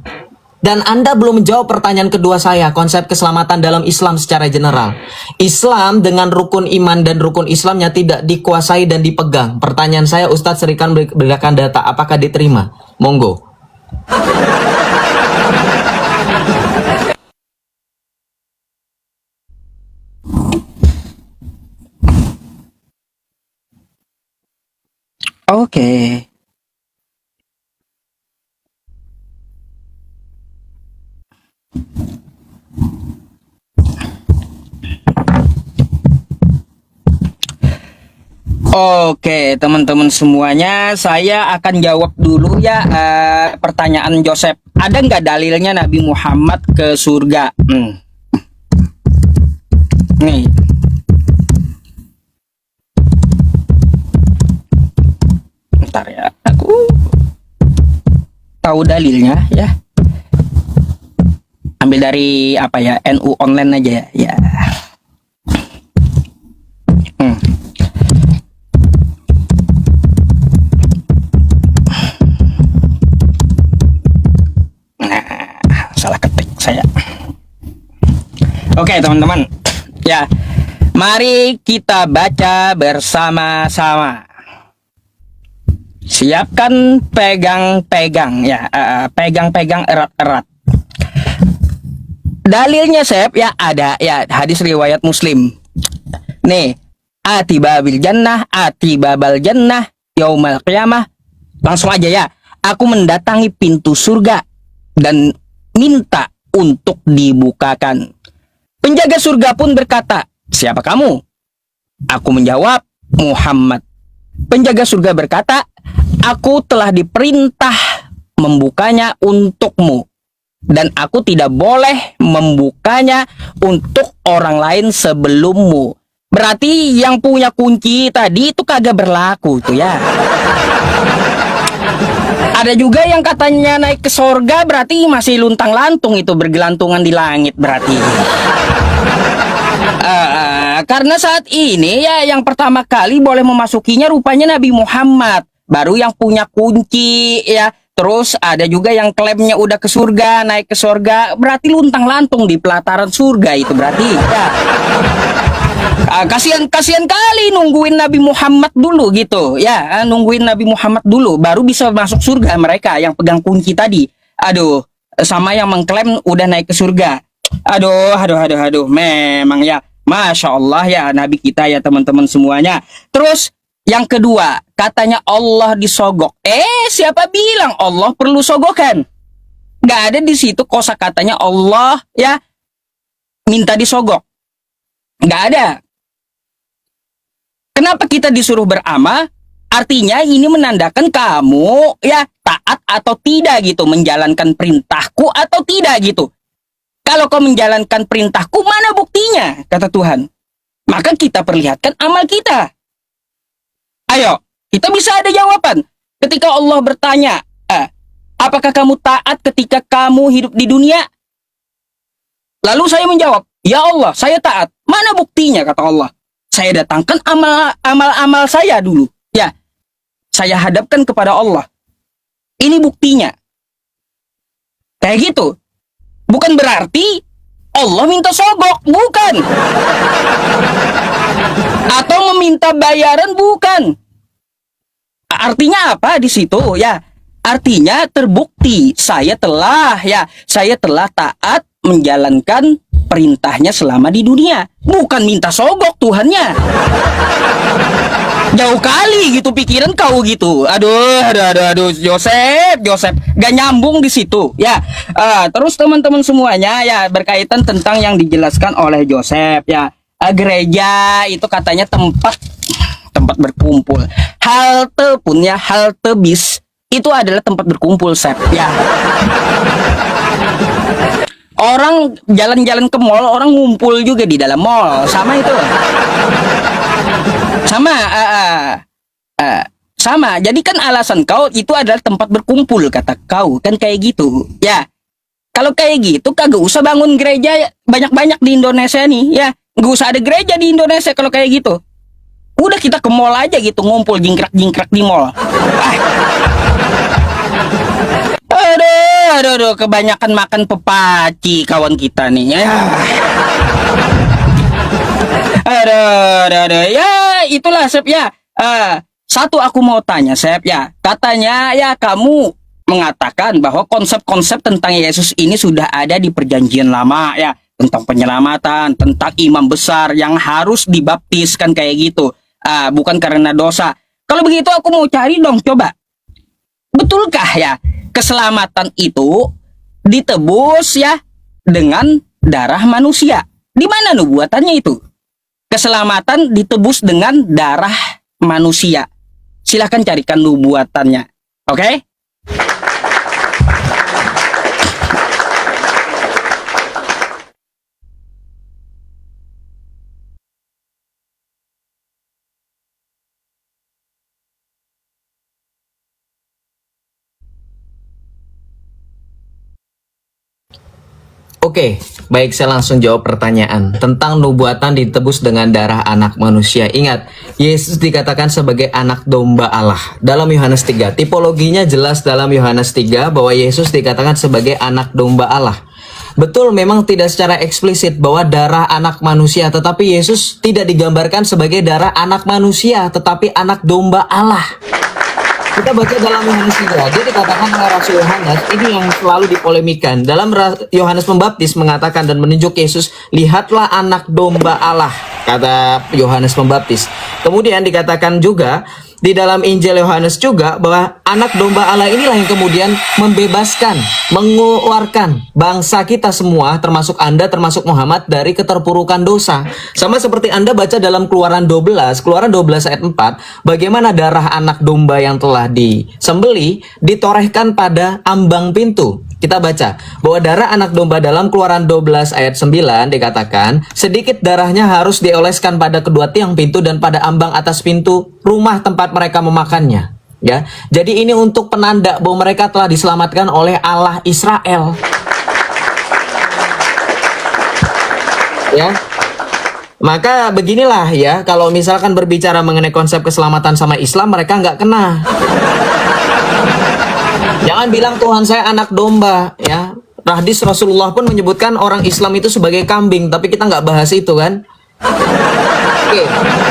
Dan Anda belum menjawab pertanyaan kedua saya, konsep keselamatan dalam Islam secara general. Islam dengan rukun iman dan rukun Islamnya tidak dikuasai dan dipegang. Pertanyaan saya, Ustadz Serikan berikan data, apakah diterima? Monggo. Oke. Oke, teman-teman semuanya, saya akan jawab dulu ya pertanyaan Joseph. Ada nggak dalilnya Nabi Muhammad ke surga? Nih. Bentar ya, aku tahu dalilnya ya. Ambil dari apa ya, NU online aja ya. Salah ketik saya. Oke teman-teman, ya mari kita baca bersama-sama. Siapkan pegang-pegang ya, pegang-pegang erat-erat. Dalilnya Sep ya ada ya, hadis riwayat Muslim. Nih, ati babal jannah yaumal qiyamah. Langsung aja ya. Aku mendatangi pintu surga dan minta untuk dibukakan. Penjaga surga pun berkata, "Siapa kamu?" Aku menjawab, "Muhammad." Penjaga surga berkata, "Aku telah diperintah membukanya untukmu dan aku tidak boleh membukanya untuk orang lain sebelummu." Berarti yang punya kunci tadi itu kagak berlaku tuh ya. Ada juga yang katanya naik ke sorga, berarti masih luntang-lantung itu, bergelantungan di langit berarti. Karena saat ini ya yang pertama kali boleh memasukinya rupanya Nabi Muhammad, baru yang punya kunci ya. Terus ada juga yang klaimnya udah ke surga, naik ke surga, berarti luntang-lantung di pelataran surga itu berarti ya. Kasihan kali nungguin Nabi Muhammad dulu gitu ya, nungguin Nabi Muhammad dulu baru bisa masuk surga mereka yang pegang kunci tadi. Aduh, sama yang mengklaim udah naik ke surga. Aduh, memang ya, Masya Allah ya Nabi kita ya teman-teman semuanya. Terus yang kedua, katanya Allah disogok. Siapa bilang Allah perlu sogokan? Gak ada di situ kosakatanya Allah ya minta disogok. Gak ada. Kenapa kita disuruh beramal? Artinya ini menandakan kamu ya taat atau tidak gitu, menjalankan perintahku atau tidak gitu. Kalau kau menjalankan perintahku, mana buktinya? Kata Tuhan. Maka kita perlihatkan amal kita. Ayo, kita bisa ada jawaban. Ketika Allah bertanya, apakah kamu taat ketika kamu hidup di dunia? Lalu saya menjawab, ya Allah, saya taat. Mana buktinya? Kata Allah. Saya datangkan amal-amal saya dulu. Ya, saya hadapkan kepada Allah. Ini buktinya. Kayak gitu. Bukan berarti Allah minta sogok, bukan. Atau meminta bayaran, bukan. Artinya apa di situ? Ya, artinya terbukti saya telah taat menjalankan perintahnya selama di dunia. Bukan minta sogok Tuhannya. Jauh kali gitu pikiran kau gitu. Aduh, Joseph, gak nyambung di situ. Ya, terus teman-teman semuanya ya berkaitan tentang yang dijelaskan oleh Joseph ya. Gereja itu katanya tempat berkumpul. Halte pun ya, halte bis itu adalah tempat berkumpul, Sep. Ya. Orang jalan-jalan ke mall, orang ngumpul juga di dalam mall, sama itu. Sama. Jadi kan alasan kau itu adalah tempat berkumpul, kata kau kan kayak gitu. Ya. Kalau kayak gitu kagak usah bangun gereja banyak-banyak di Indonesia nih, ya. Nggak usah ada gereja di Indonesia kalau kayak gitu. Udah kita ke mall aja gitu, ngumpul jingkrak-jingkrak di mall. Aduh, kebanyakan makan pepaci kawan kita nih. Ya. Aduh. Ya, itulah Sep ya. Satu aku mau tanya Sep ya. Katanya ya kamu mengatakan bahwa konsep-konsep tentang Yesus ini sudah ada di Perjanjian Lama ya. Tentang penyelamatan, tentang imam besar yang harus dibaptiskan kayak gitu. Bukan karena dosa. Kalau begitu aku mau cari dong, coba. Betulkah ya keselamatan itu ditebus ya dengan darah manusia? Di mana nubuatannya itu? Keselamatan ditebus dengan darah manusia. Silahkan carikan nubuatannya. Oke? Oke, baik, saya langsung jawab pertanyaan tentang nubuatan ditebus dengan darah anak manusia. Ingat, Yesus dikatakan sebagai anak domba Allah dalam Yohanes 3. Tipologinya jelas dalam Yohanes 3 bahwa Yesus dikatakan sebagai anak domba Allah. Betul, memang tidak secara eksplisit bahwa darah anak manusia, tetapi Yesus tidak digambarkan sebagai darah anak manusia, tetapi anak domba Allah. Kita baca dalam Yohanes 3, dia dikatakan oleh Rasul Yohanes, ini yang selalu dipolemikan. Dalam Yohanes Pembaptis mengatakan dan menunjuk Yesus, lihatlah anak domba Allah, kata Yohanes Pembaptis. Kemudian dikatakan juga di dalam Injil Yohanes juga bahwa anak domba Allah inilah yang kemudian membebaskan, mengeluarkan bangsa kita semua, termasuk Anda, termasuk Muhammad, dari keterpurukan dosa. Sama seperti Anda baca dalam Keluaran 12 ayat 4, bagaimana darah anak domba yang telah disembeli ditorehkan pada ambang pintu. Kita baca bahwa darah anak domba dalam Keluaran 12 ayat 9 dikatakan, sedikit darahnya harus dioleskan pada kedua tiang pintu dan pada ambang atas pintu rumah tempat mereka memakannya. Ya, jadi ini untuk penanda bahwa mereka telah diselamatkan oleh Allah Israel. Ya. Maka beginilah ya, kalau misalkan berbicara mengenai konsep keselamatan sama Islam, mereka nggak kena. Jangan bilang Tuhan saya anak domba ya. Hadis Rasulullah pun menyebutkan orang Islam itu sebagai kambing, tapi kita nggak bahas itu kan. Oke,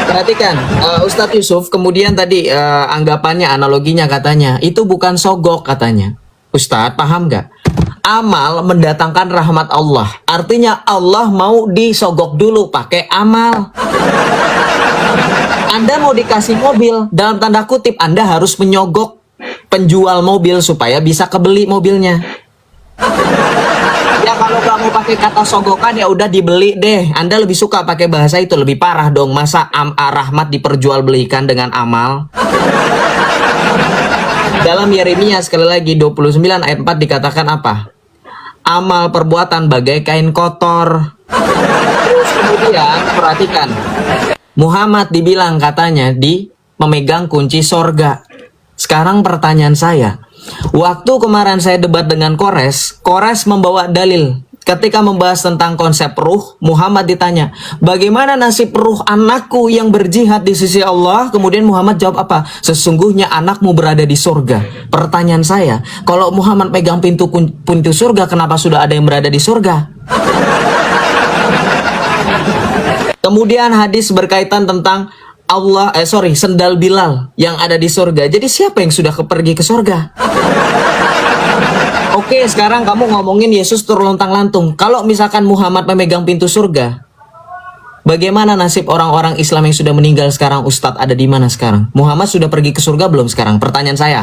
perhatikan Ustadz Yusuf kemudian tadi anggapannya, analoginya katanya itu bukan sogok katanya. Ustadz paham nggak? Amal mendatangkan rahmat Allah. Artinya Allah mau disogok dulu pakai amal. Anda mau dikasih mobil, dalam tanda kutip Anda harus menyogok penjual mobil supaya bisa kebeli mobilnya. Ya kalau nggak mau pakai kata sogokan ya udah dibeli deh. Anda lebih suka pakai bahasa itu, lebih parah dong. Masa rahmat diperjualbelikan dengan amal? Dalam Yeremia sekali lagi 29 ayat 4 dikatakan apa? Amal perbuatan bagai kain kotor. Terus kemudian perhatikan, Muhammad dibilang katanya memegang kunci sorga. Sekarang pertanyaan saya, waktu kemarin saya debat dengan Kores membawa dalil ketika membahas tentang konsep ruh, Muhammad ditanya, bagaimana nasib ruh anakku yang berjihad di sisi Allah? Kemudian Muhammad jawab apa? Sesungguhnya anakmu berada di surga. Pertanyaan saya, kalau Muhammad pegang pintu surga, kenapa sudah ada yang berada di surga? Kemudian hadis berkaitan tentang sendal Bilal yang ada di surga. Jadi siapa yang sudah pergi ke surga? Oke, sekarang kamu ngomongin Yesus terlontang-lantung. Kalau misalkan Muhammad memegang pintu surga, bagaimana nasib orang-orang Islam yang sudah meninggal sekarang? Ustadz ada di mana sekarang? Muhammad sudah pergi ke surga belum sekarang? Pertanyaan saya.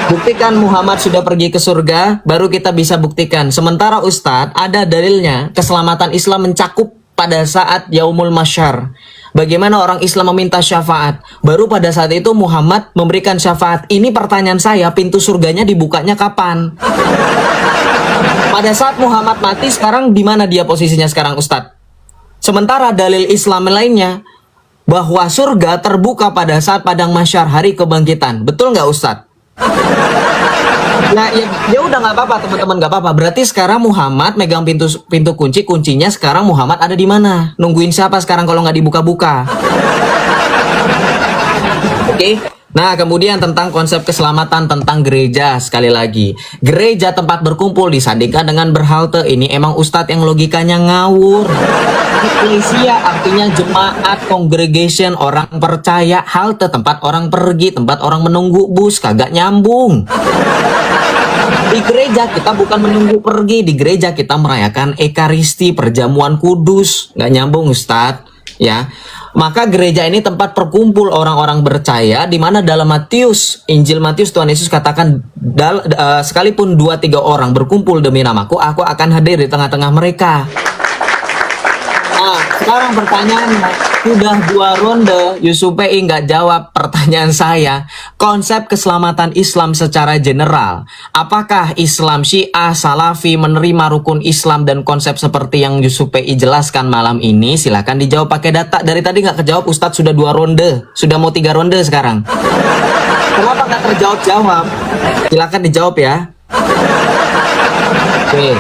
Buktikan Muhammad sudah pergi ke surga, baru kita bisa buktikan. Sementara Ustadz ada dalilnya, keselamatan Islam mencakup pada saat Yaumul Masyar. Bagaimana orang Islam meminta syafaat? Baru pada saat itu Muhammad memberikan syafaat. Ini pertanyaan saya, pintu surganya dibukanya kapan? Pada saat Muhammad mati, sekarang di mana dia posisinya sekarang, Ustadz? Sementara dalil Islam lainnya, bahwa surga terbuka pada saat padang masyar hari kebangkitan. Betul nggak, Ustadz? Nah, ya udah nggak apa-apa teman-teman, nggak apa-apa. Berarti sekarang Muhammad megang pintu kuncinya. Sekarang Muhammad ada di mana? Nungguin siapa sekarang kalau nggak dibuka-buka? Oke. Nah, kemudian tentang konsep keselamatan tentang gereja, sekali lagi, gereja tempat berkumpul disandingkan dengan berhalte. Ini emang Ustadz yang logikanya ngawur. Eklesia artinya jemaat, congregation, orang percaya. Halte tempat orang pergi, tempat orang menunggu bus, kagak nyambung. Di gereja kita bukan menunggu pergi, di gereja kita merayakan Ekaristi, perjamuan kudus. Nggak nyambung, Ustadz, ya. Maka gereja ini tempat perkumpul orang-orang percaya, di mana dalam Injil Matius Tuhan Yesus katakan, sekalipun 2-3 orang berkumpul demi namaku, aku akan hadir di tengah-tengah mereka. Nah, sekarang pertanyaannya, sudah 2 ronde, Yusuf PI nggak jawab pertanyaan saya. Konsep keselamatan Islam secara general, apakah Islam Syiah, Salafi menerima rukun Islam dan konsep seperti yang Yusuf PI jelaskan malam ini? Silahkan dijawab pakai data. Dari tadi nggak kejawab, Ustadz sudah 2 ronde, sudah mau 3 ronde sekarang. Kenapa nggak terjawab-jawab? Silahkan dijawab ya. Oke.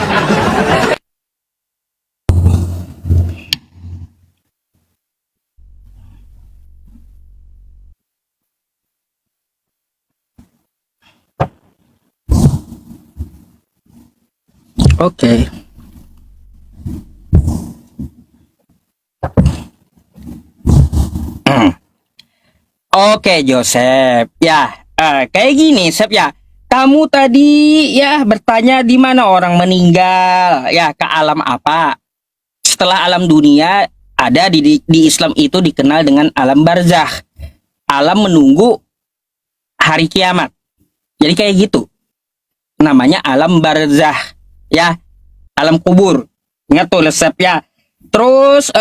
Oke. Oke, Joseph. Ya, kayak gini, Sep ya. Kamu tadi ya bertanya di mana orang meninggal, ya ke alam apa? Setelah alam dunia ada di Islam itu dikenal dengan alam barzakh. Alam menunggu hari kiamat. Jadi kayak gitu. Namanya alam barzakh. Ya, alam kubur. Ingat tuh resep ya. Terus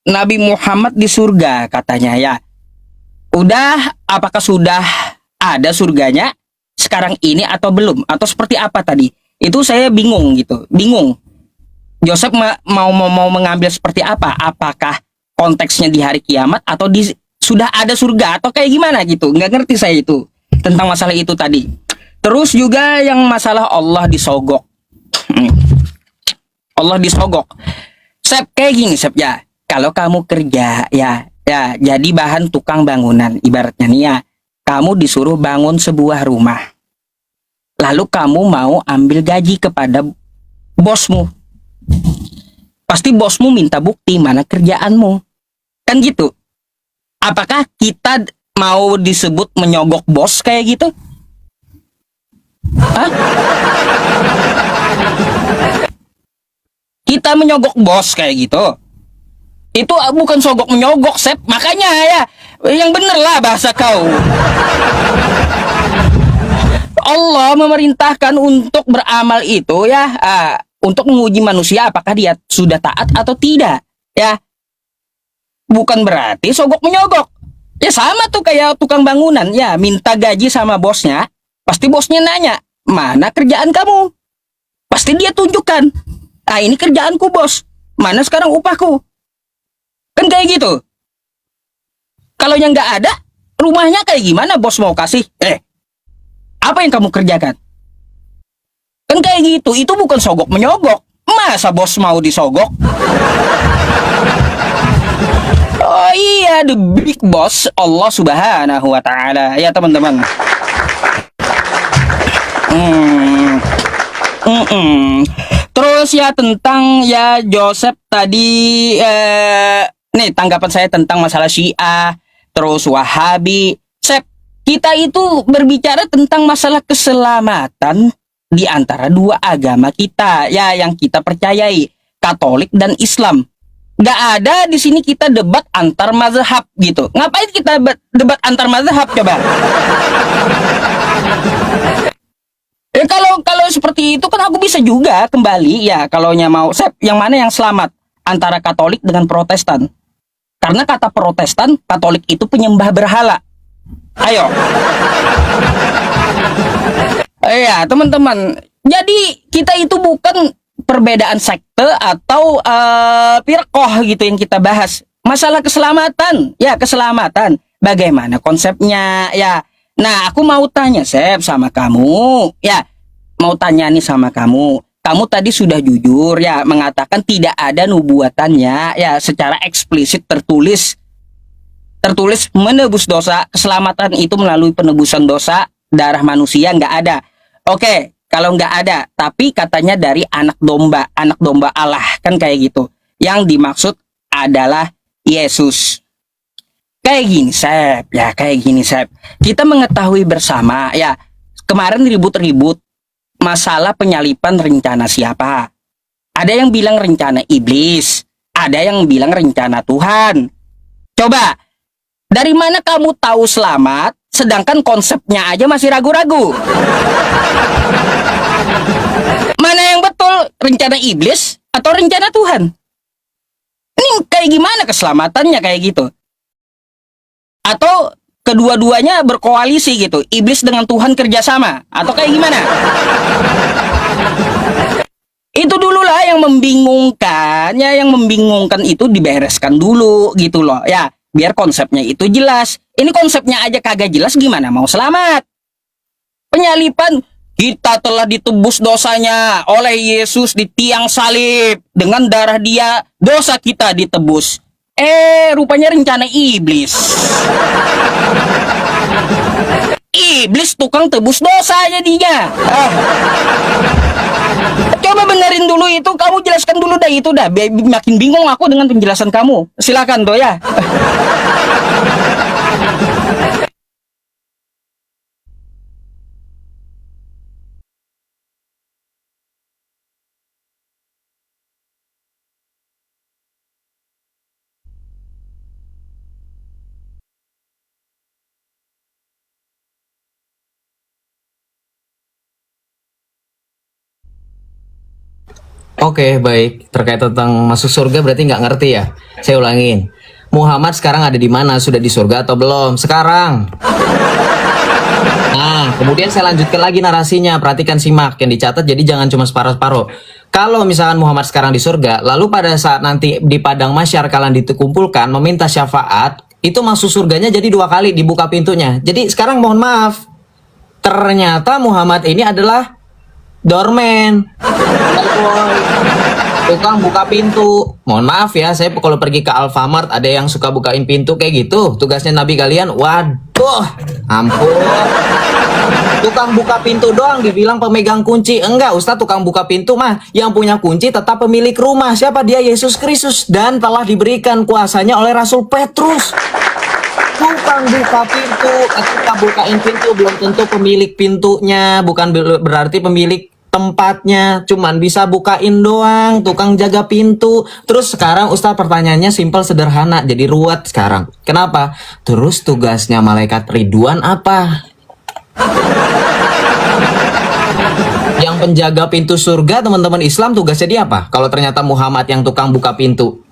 Nabi Muhammad di surga katanya ya. Udah, apakah sudah ada surganya sekarang ini atau belum? Atau seperti apa tadi? Itu saya bingung gitu. Bingung. Joseph mau mengambil seperti apa? Apakah konteksnya di hari kiamat atau sudah ada surga atau kayak gimana gitu? Nggak ngerti saya itu tentang masalah itu tadi. Terus juga yang masalah Allah disogok. Allah disogok. Sep, kayak gini, Sep ya. Kalau kamu kerja ya jadi bahan tukang bangunan, ibaratnya nih ya. Kamu disuruh bangun sebuah rumah. Lalu kamu mau ambil gaji kepada bosmu. Pasti bosmu minta bukti mana kerjaanmu. Kan gitu. Apakah kita mau disebut menyogok bos kayak gitu? Hah? Kita menyogok bos kayak gitu. Itu bukan sogok menyogok, Sep. Makanya ya, yang bener lah bahasa kau. Allah memerintahkan untuk beramal itu ya, untuk menguji manusia apakah dia sudah taat atau tidak. Ya, bukan berarti sogok menyogok. Ya sama tuh kayak tukang bangunan ya, minta gaji sama bosnya. Pasti bosnya nanya, mana kerjaan kamu? Pasti dia tunjukkan. Ah, ini kerjaanku bos. Mana sekarang upahku? Kan kayak gitu. Kalau yang nggak ada, rumahnya kayak gimana bos mau kasih? Apa yang kamu kerjakan? Kan Kan kayak gitu, itu bukan sogok menyogok. Masa bos mau disogok? Oh iya, the big boss Allah Subhanahu wa Ta'ala, ya teman-teman. Terus ya tentang ya Joseph tadi, nih tanggapan saya tentang masalah Syiah, terus Wahabi. Sep, kita itu berbicara tentang masalah keselamatan di antara dua agama kita, ya yang kita percayai, Katolik dan Islam. Gak ada di sini kita debat antar mazhab gitu. Ngapain kita debat antar mazhab coba? Ya kalau seperti itu kan aku bisa juga kembali ya kalaunya mau. Sep, yang mana yang selamat antara Katolik dengan Protestan? Karena kata Protestan, Katolik itu penyembah berhala. Ayo. Ya teman-teman. Jadi kita itu bukan perbedaan sekte atau firqah gitu yang kita bahas. Masalah keselamatan, ya keselamatan. Bagaimana konsepnya ya? Nah, aku mau tanya Sep sama kamu, ya mau tanya nih sama kamu. Kamu tadi sudah jujur ya mengatakan tidak ada nubuatannya ya secara eksplisit tertulis menebus dosa. Keselamatan itu melalui penebusan dosa darah manusia nggak ada. Oke, kalau nggak ada, tapi katanya dari anak domba Allah kan kayak gitu. Yang dimaksud adalah Yesus. Kayak gini Sep, kita mengetahui bersama ya, kemarin ribut-ribut masalah penyalipan rencana siapa. Ada yang bilang rencana iblis, ada yang bilang rencana Tuhan. Coba, dari mana kamu tahu selamat, sedangkan konsepnya aja masih ragu-ragu? Mana yang betul, rencana iblis atau rencana Tuhan? Ini kayak gimana keselamatannya kayak gitu? Atau kedua-duanya berkoalisi gitu, iblis dengan Tuhan kerjasama, atau kayak gimana? Itu dulu lah yang membingungkan, ya yang membingungkan itu dibereskan dulu gitu loh, ya biar konsepnya itu jelas. Ini konsepnya aja kagak jelas, gimana mau selamat? Penyalipan, kita telah ditebus dosanya oleh Yesus di tiang salib, dengan darah Dia dosa kita ditebus. Rupanya rencana iblis. Iblis tukang tebus dosa jadinya. Coba benerin dulu itu, kamu jelaskan dulu dah itu dah. Makin bingung aku dengan penjelasan kamu. Silakan toh ya. Oke, baik. Terkait tentang masuk surga berarti nggak ngerti ya? Saya ulangin. Muhammad sekarang ada di mana? Sudah di surga atau belum? Sekarang. Nah, kemudian saya lanjutkan lagi narasinya. Perhatikan, simak yang dicatat, jadi jangan cuma separuh-separuh. Kalau misalkan Muhammad sekarang di surga, lalu pada saat nanti di padang mahsyar kalian dikumpulkan meminta syafaat, itu masuk surganya jadi 2 kali dibuka pintunya. Jadi sekarang mohon maaf, ternyata Muhammad ini adalah doorman, tukang buka pintu. Mohon maaf ya, saya kalau pergi ke Alfamart ada yang suka bukain pintu kayak gitu. Tugasnya Nabi kalian, waduh, ampun. Tukang buka pintu doang dibilang pemegang kunci. Enggak, Ustaz, tukang buka pintu mah yang punya kunci tetap pemilik rumah. Siapa dia? Yesus Kristus, dan telah diberikan kuasanya oleh Rasul Petrus. Tukang buka pintu, ketika bukain pintu belum tentu pemilik pintunya, bukan berarti pemilik tempatnya, cuman bisa bukain doang, tukang jaga pintu. Terus sekarang Ustaz, pertanyaannya simpel sederhana, jadi ruwet sekarang. Kenapa? Terus tugasnya malaikat Ridwan apa? Yang penjaga pintu surga, teman-teman Islam, tugasnya dia apa? Kalau ternyata Muhammad yang tukang buka pintu.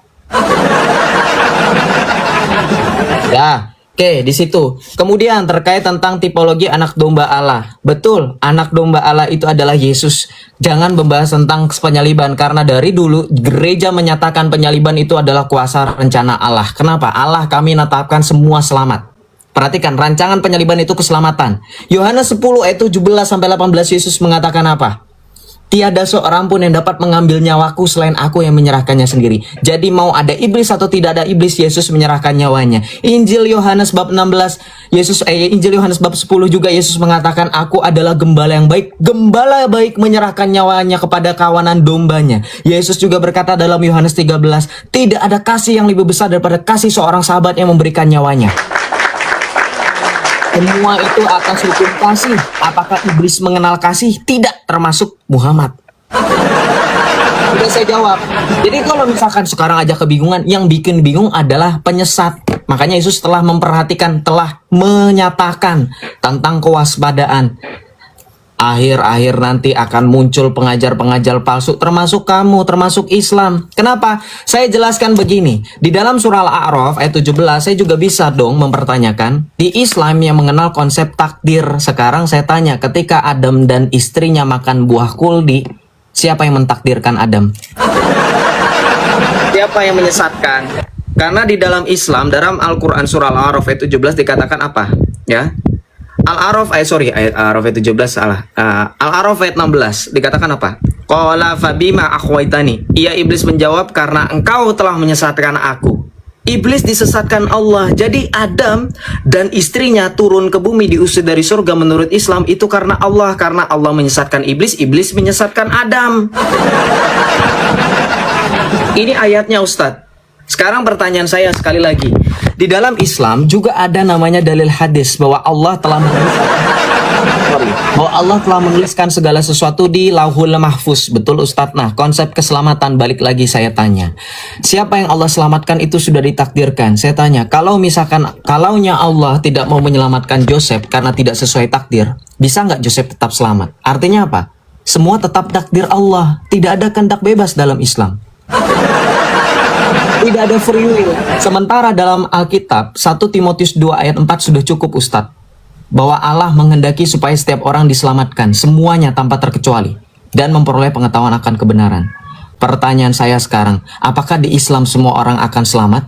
Ya. Oke, di situ. Kemudian terkait tentang tipologi anak domba Allah. Betul, anak domba Allah itu adalah Yesus. Jangan membahas tentang penyaliban, karena dari dulu gereja menyatakan penyaliban itu adalah kuasa rencana Allah. Kenapa? Allah kami menetapkan semua selamat. Perhatikan, rancangan penyaliban itu keselamatan. Yohanes 10 ayat 17 sampai 18 Yesus mengatakan apa? Tiada seorang pun yang dapat mengambil nyawaku selain aku yang menyerahkannya sendiri. Jadi mau ada iblis atau tidak ada iblis, Yesus menyerahkan nyawanya. Injil Yohanes bab 16, Injil Yohanes bab 10 juga Yesus mengatakan, aku adalah gembala yang baik. Gembala baik menyerahkan nyawanya kepada kawanan dombanya. Yesus juga berkata dalam Yohanes 13, tidak ada kasih yang lebih besar daripada kasih seorang sahabat yang memberikan nyawanya. Semua itu atas hukum kasih. Apakah iblis mengenal kasih? Tidak, termasuk Muhammad. Udah saya jawab. Jadi kalau misalkan sekarang aja kebingungan, yang bikin bingung adalah penyesat. Makanya Yesus telah memperhatikan, telah menyatakan tentang kewaspadaan. Akhir-akhir nanti akan muncul pengajar-pengajar palsu, termasuk kamu, termasuk Islam. Kenapa? Saya jelaskan begini. Di dalam surah Al-A'raf ayat 17, saya juga bisa dong mempertanyakan. Di Islam yang mengenal konsep takdir. Sekarang saya tanya, ketika Adam dan istrinya makan buah kuldi, siapa yang mentakdirkan Adam? Siapa yang menyesatkan? Karena di dalam Islam, dalam Al-Quran surah Al-A'raf ayat 17 dikatakan apa? Ya. Al-A'raf ayat 17 salah. Al-A'raf ayat 16 dikatakan apa? Qala fabima akhwaitani. Ia iblis menjawab, karena engkau telah menyesatkan aku. Iblis disesatkan Allah. Jadi Adam dan istrinya turun ke bumi, diusir dari surga menurut Islam itu karena Allah menyesatkan iblis, iblis menyesatkan Adam. Ini ayatnya Ustadz. Sekarang pertanyaan saya sekali lagi. Di dalam Islam juga ada namanya dalil hadis bahwa Allah telah menuliskan segala sesuatu di Lauhul Mahfuz. Betul Ustadz? Nah, konsep keselamatan balik lagi saya tanya. Siapa yang Allah selamatkan itu sudah ditakdirkan. Saya tanya, kalau kalaunya Allah tidak mau menyelamatkan Joseph karena tidak sesuai takdir, bisa nggak Joseph tetap selamat? Artinya apa? Semua tetap takdir Allah. Tidak ada kehendak bebas dalam Islam. Tidak ada free will. Sementara dalam Alkitab 1 Timotius 2 ayat 4 sudah cukup Ustadz. Bahwa Allah menghendaki supaya setiap orang diselamatkan, semuanya tanpa terkecuali, dan memperoleh pengetahuan akan kebenaran. Pertanyaan saya sekarang, apakah di Islam semua orang akan selamat?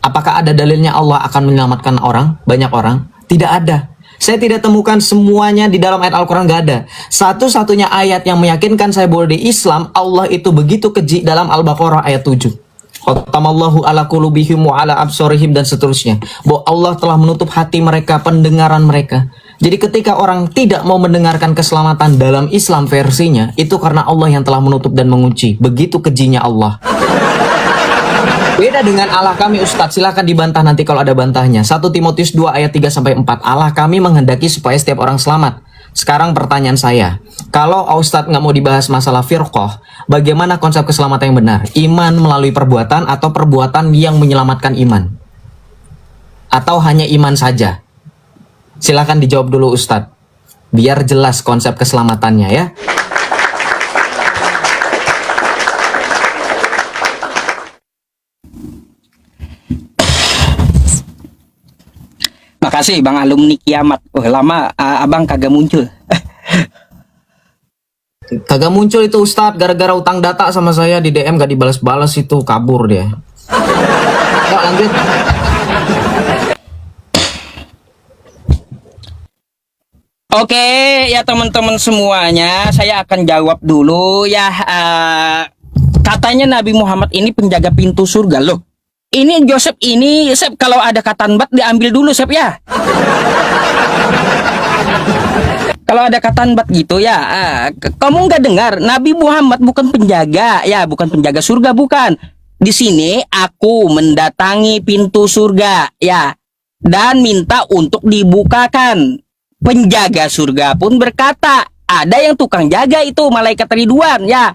Apakah ada dalilnya Allah akan menyelamatkan orang, banyak orang? Tidak ada. Saya tidak temukan semuanya di dalam ayat Al-Quran, gak ada. Satu-satunya ayat yang meyakinkan saya bahwa di Islam Allah itu begitu keji dalam Al-Baqarah ayat 7. Khatamallahu ala qulubihim wa ala absarihim, dan seterusnya. Bahwa Allah telah menutup hati mereka, pendengaran mereka. Jadi ketika orang tidak mau mendengarkan keselamatan dalam Islam versinya, itu karena Allah yang telah menutup dan mengunci. Begitu kejinya Allah. Beda dengan Allah kami Ustadz, silahkan dibantah nanti kalau ada bantahnya. 1 Timotius 2 ayat 3-4. Allah kami menghendaki supaya setiap orang selamat. Sekarang pertanyaan saya, kalau Ustadz nggak mau dibahas masalah firqah, bagaimana konsep keselamatan yang benar? Iman melalui perbuatan atau perbuatan yang menyelamatkan iman? Atau hanya iman saja? Silahkan dijawab dulu Ustadz, biar jelas konsep keselamatannya ya. Makasih Bang alumni kiamat. Lama abang kagak muncul. Kagak muncul itu Ustadz, gara-gara utang data sama saya di DM gak dibalas-balas, itu kabur dia. Yuk lanjut. Oke ya teman-teman semuanya, saya akan jawab dulu ya. Katanya Nabi Muhammad ini penjaga pintu surga loh. Ini Joseph ini, Sep, kalau ada katan bat diambil dulu, Sep ya. Kalau ada katan bat gitu ya, kamu nggak dengar? Nabi Muhammad bukan penjaga, ya, bukan penjaga surga, bukan. Di sini aku mendatangi pintu surga, ya, dan minta untuk dibukakan. Penjaga surga pun berkata, ada yang tukang jaga itu, malaikat Ridwan, ya.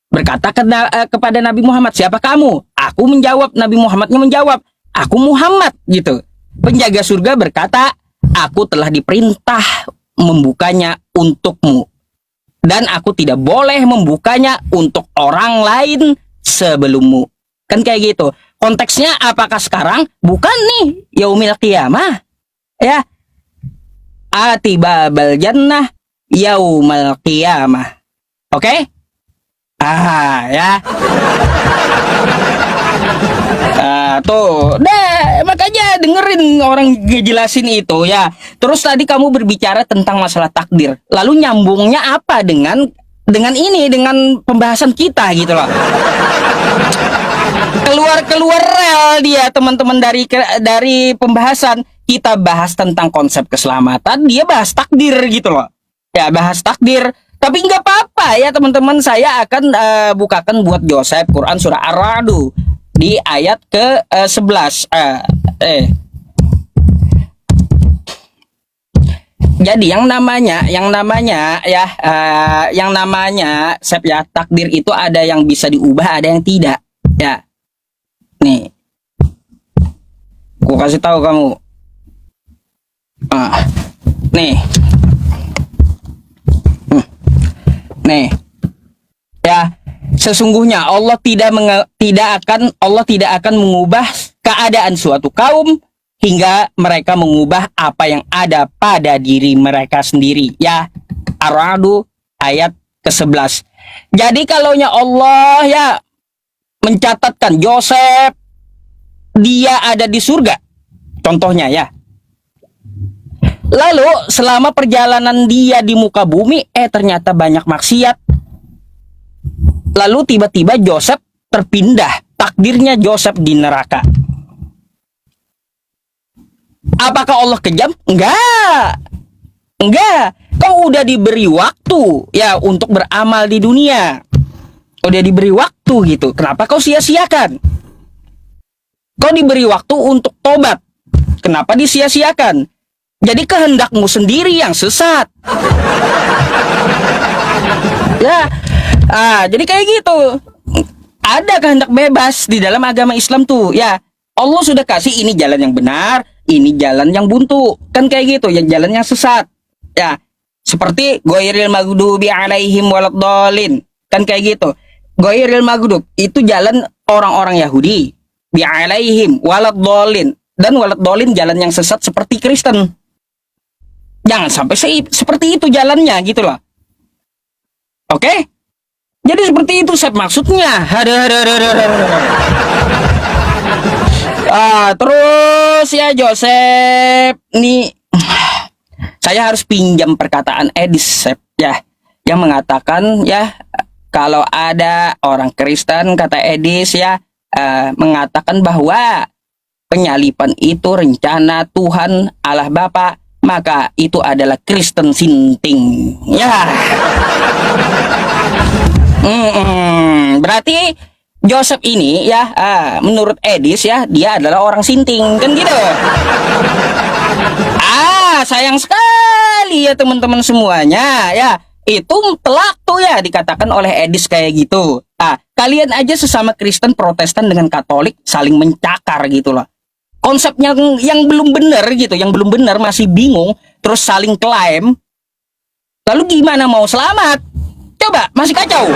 Berkata kepada Nabi Muhammad, siapa kamu? Aku menjawab, Nabi Muhammadnya menjawab, aku Muhammad, gitu. Penjaga surga berkata, aku telah diperintah membukanya untukmu, dan aku tidak boleh membukanya untuk orang lain sebelummu. Kan kayak gitu. Konteksnya apakah sekarang? Bukan nih, yaumil qiyamah. Ya. Atibabal jannah yaumal qiyamah. Oke? Ya. Tuh, makanya dengerin orang ngejelasin itu ya. Terus tadi kamu berbicara tentang masalah takdir. Lalu nyambungnya apa dengan dengan pembahasan kita gitu loh. Keluar rel dia teman-teman dari pembahasan. Kita bahas tentang konsep keselamatan, dia bahas takdir gitu loh. Ya, bahas takdir. Tapi nggak apa-apa ya teman-teman, saya akan bukakan buat Joseph Quran surah Ar-Ra'd di ayat ke-11. Jadi yang namanya Sep ya, takdir itu ada yang bisa diubah, ada yang tidak. Ya. Nih. Gua kasih tahu kamu. Nih. Nih. Ya, sesungguhnya Allah tidak akan mengubah keadaan suatu kaum hingga mereka mengubah apa yang ada pada diri mereka sendiri. Ya, Ar-Ra'd ayat ke-11. Jadi kalaunya Allah ya mencatatkan Joseph dia ada di surga, contohnya ya. Lalu selama perjalanan dia di muka bumi ternyata banyak maksiat. Lalu tiba-tiba Joseph terpindah, takdirnya Joseph di neraka. Apakah Allah kejam? Enggak. Kau udah diberi waktu ya untuk beramal di dunia. Udah diberi waktu gitu. Kenapa kau sia-siakan? Kau diberi waktu untuk tobat. Kenapa disia-siakan? Jadi kehendakmu sendiri yang sesat. Ya. Jadi kayak gitu. Ada kehendak bebas di dalam agama Islam tuh. Ya. Allah sudah kasih ini jalan yang benar, ini jalan yang buntu. Kan kayak gitu, yang jalan yang sesat. Ya. Seperti ghairil maghdubi alaihim waladdallin. Kan kayak gitu. Ghairil maghdub itu jalan orang-orang Yahudi. Bi alaihim waladdallin. Dan waladdallin jalan yang sesat seperti Kristen. Jangan sampai seperti itu jalannya gitu loh. Oke? Jadi seperti itu maksudnya. Terus ya Joseph nih, saya harus pinjam perkataan Edis ya, yang mengatakan ya, kalau ada orang Kristen, kata Edis ya, mengatakan bahwa penyalipan itu rencana Tuhan Allah Bapa, maka itu adalah Kristen sinting. Ya. Berarti Joseph ini ya, menurut Edis ya, dia adalah orang sinting, kan gitu. Sayang sekali ya teman-teman semuanya ya. Itu telak tuh ya dikatakan oleh Edis kayak gitu. Kalian aja sesama Kristen Protestan dengan Katolik saling mencakar gitu loh. Konsepnya yang belum benar gitu, yang belum benar masih bingung, terus saling klaim. Lalu gimana mau selamat? Coba, masih kacau.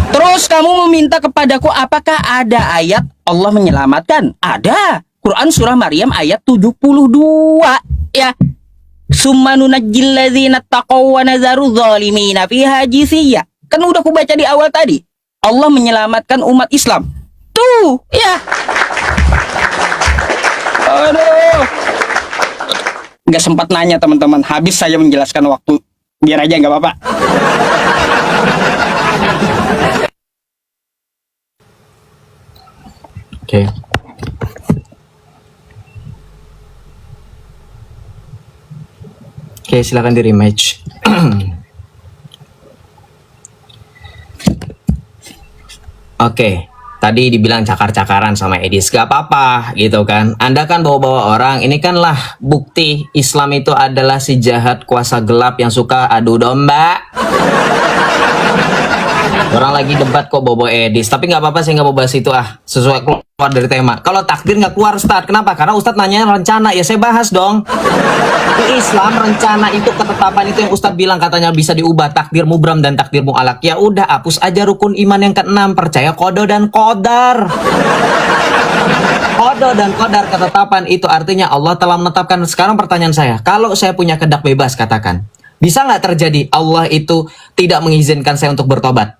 Terus kamu meminta kepadaku apakah ada ayat Allah menyelamatkan? Ada. Quran surah Maryam ayat 72 ya. Summa nunajjil ladzina taqaw wa nadzaru dzalimina fiha jisiyya. Kan udah aku baca di awal tadi. Allah menyelamatkan umat Islam. Tuh, ya. Aduh. Nggak sempat nanya teman-teman. Habis saya menjelaskan waktu. Biar aja nggak apa-apa. Oke. Oke, silakan di rematch. Oke, tadi dibilang cakar-cakaran sama Edis, gak apa-apa gitu kan. Anda kan bawa-bawa orang, ini kanlah bukti Islam itu adalah si jahat kuasa gelap yang suka adu domba. Orang lagi debat kok bawa Edis, tapi nggak apa-apa, saya nggak mau bahas itu sesuai keluar dari tema. Kalau takdir nggak keluar Ustadz, kenapa? Karena Ustadz nanya rencana, ya saya bahas dong. Di Islam rencana itu ketetapan itu yang Ustadz bilang katanya bisa diubah, takdir mubram dan takdir mu'alak. Ya udah, hapus aja rukun iman yang ke-6, percaya qada dan qadar. Qada dan qadar ketetapan itu artinya Allah telah menetapkan. Sekarang pertanyaan saya, kalau saya punya kehendak bebas katakan, bisa nggak terjadi Allah itu tidak mengizinkan saya untuk bertobat?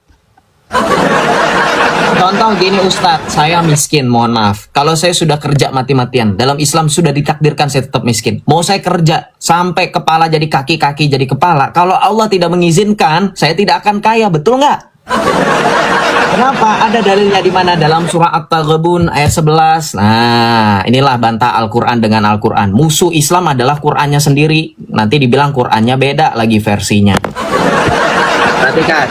Contoh gini Ustadz, saya miskin, mohon maaf. Kalau saya sudah kerja mati-matian, dalam Islam sudah ditakdirkan saya tetap miskin. Mau saya kerja sampai kepala jadi kaki, kaki jadi kepala, kalau Allah tidak mengizinkan, saya tidak akan kaya, betul nggak? Kenapa? Ada dalilnya di mana? Dalam surah At-Taghabun ayat 11. Nah, inilah bantah Al-Quran dengan Al-Quran. Musuh Islam adalah Qurannya sendiri. Nanti dibilang Qurannya beda lagi versinya. Perhatikan.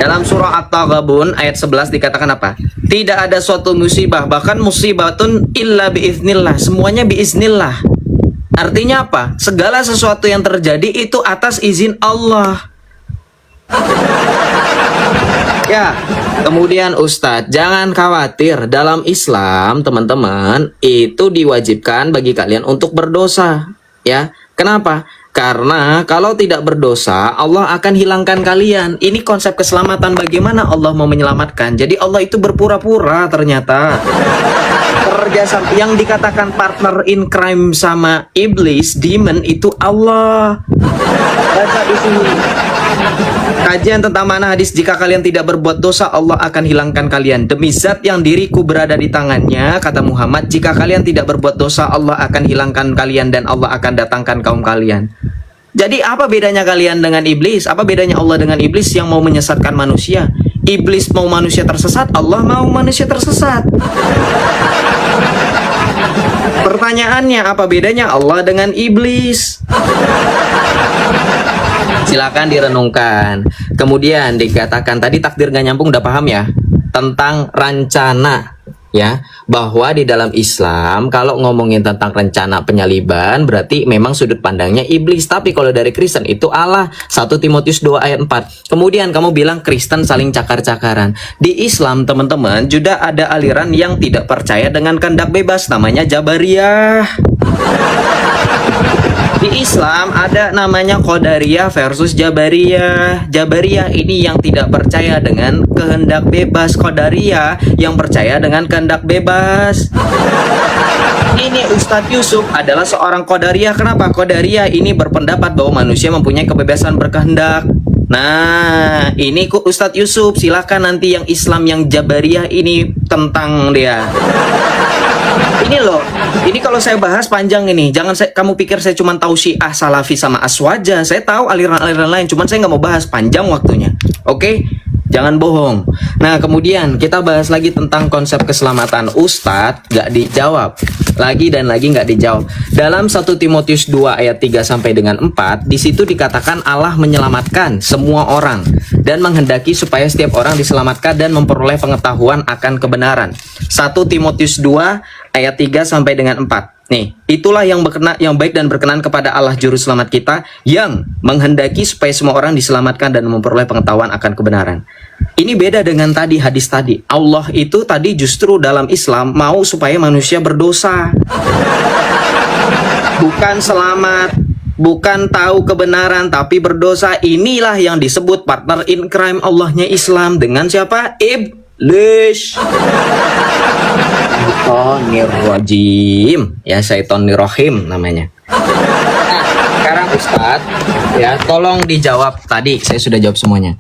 Dalam surah At-Taghabun ayat 11 dikatakan apa? Tidak ada suatu musibah, bahkan musibatun illa biiznillah. Semuanya biiznillah. Artinya apa? Segala sesuatu yang terjadi itu atas izin Allah. Ya, kemudian Ustadz, jangan khawatir. Dalam Islam, teman-teman, itu diwajibkan bagi kalian untuk berdosa. Ya, kenapa? Karena kalau tidak berdosa, Allah akan hilangkan kalian. Ini konsep keselamatan, bagaimana Allah mau menyelamatkan. Jadi Allah itu berpura-pura ternyata. Kerjasama yang dikatakan partner in crime sama iblis, demon, itu Allah. Baca di sini. Kajian tentang mana hadis, jika kalian tidak berbuat dosa, Allah akan hilangkan kalian. Demi zat yang diriku berada di tangannya, kata Muhammad, jika kalian tidak berbuat dosa, Allah akan hilangkan kalian dan Allah akan datangkan kaum kalian. Jadi apa bedanya kalian dengan iblis? Apa bedanya Allah dengan iblis yang mau menyesatkan manusia? Iblis mau manusia tersesat, Allah mau manusia tersesat. Pertanyaannya, apa bedanya Allah dengan iblis? Silakan direnungkan. Kemudian dikatakan tadi takdir gak nyambung, udah paham ya? Tentang rencana, ya, bahwa di dalam Islam kalau ngomongin tentang rencana penyaliban berarti memang sudut pandangnya iblis, tapi kalau dari Kristen itu Allah. 1 Timotius 2 ayat 4. Kemudian kamu bilang Kristen saling cakar-cakaran. Di Islam, teman-teman, juga ada aliran yang tidak percaya dengan kehendak bebas, namanya Jabariyah. Di Islam ada namanya Qadariyah versus Jabariyah. Jabariyah ini yang tidak percaya dengan kehendak bebas. Qadariyah yang percaya dengan kehendak bebas. Ini Ustadz Yusuf adalah seorang Qadariyah. Kenapa? Qadariyah ini berpendapat bahwa manusia mempunyai kebebasan berkehendak. Nah, ini Ustadz Yusuf. Silahkan nanti yang Islam yang Jabariyah ini tentang dia. Ini loh, ini kalau saya bahas panjang ini. Jangan kamu pikir saya cuma tahu Syiah, Salafi sama Aswaja. Saya tahu aliran-aliran lain, cuman saya nggak mau bahas, panjang waktunya. Oke? Jangan bohong. Nah, kemudian kita bahas lagi tentang konsep keselamatan. Ustadz nggak dijawab. Lagi dan lagi nggak dijawab. Dalam 1 Timotius 2 ayat 3 sampai dengan 4, di situ dikatakan Allah menyelamatkan semua orang dan menghendaki supaya setiap orang diselamatkan dan memperoleh pengetahuan akan kebenaran. 1 Timotius 2 ayat 3 sampai dengan 4. Nih, itulah yang baik dan berkenan kepada Allah juru selamat kita, yang menghendaki supaya semua orang diselamatkan dan memperoleh pengetahuan akan kebenaran. Ini beda dengan tadi hadis tadi. Allah itu tadi justru dalam Islam mau supaya manusia berdosa. Bukan selamat, bukan tahu kebenaran, tapi berdosa. Inilah yang disebut partner in crime Allahnya Islam dengan siapa? Iblis. Syaitonirrajim, ya, Syaitonirrohim namanya. Nah, sekarang Ustadz, ya, tolong dijawab. Tadi saya sudah jawab semuanya.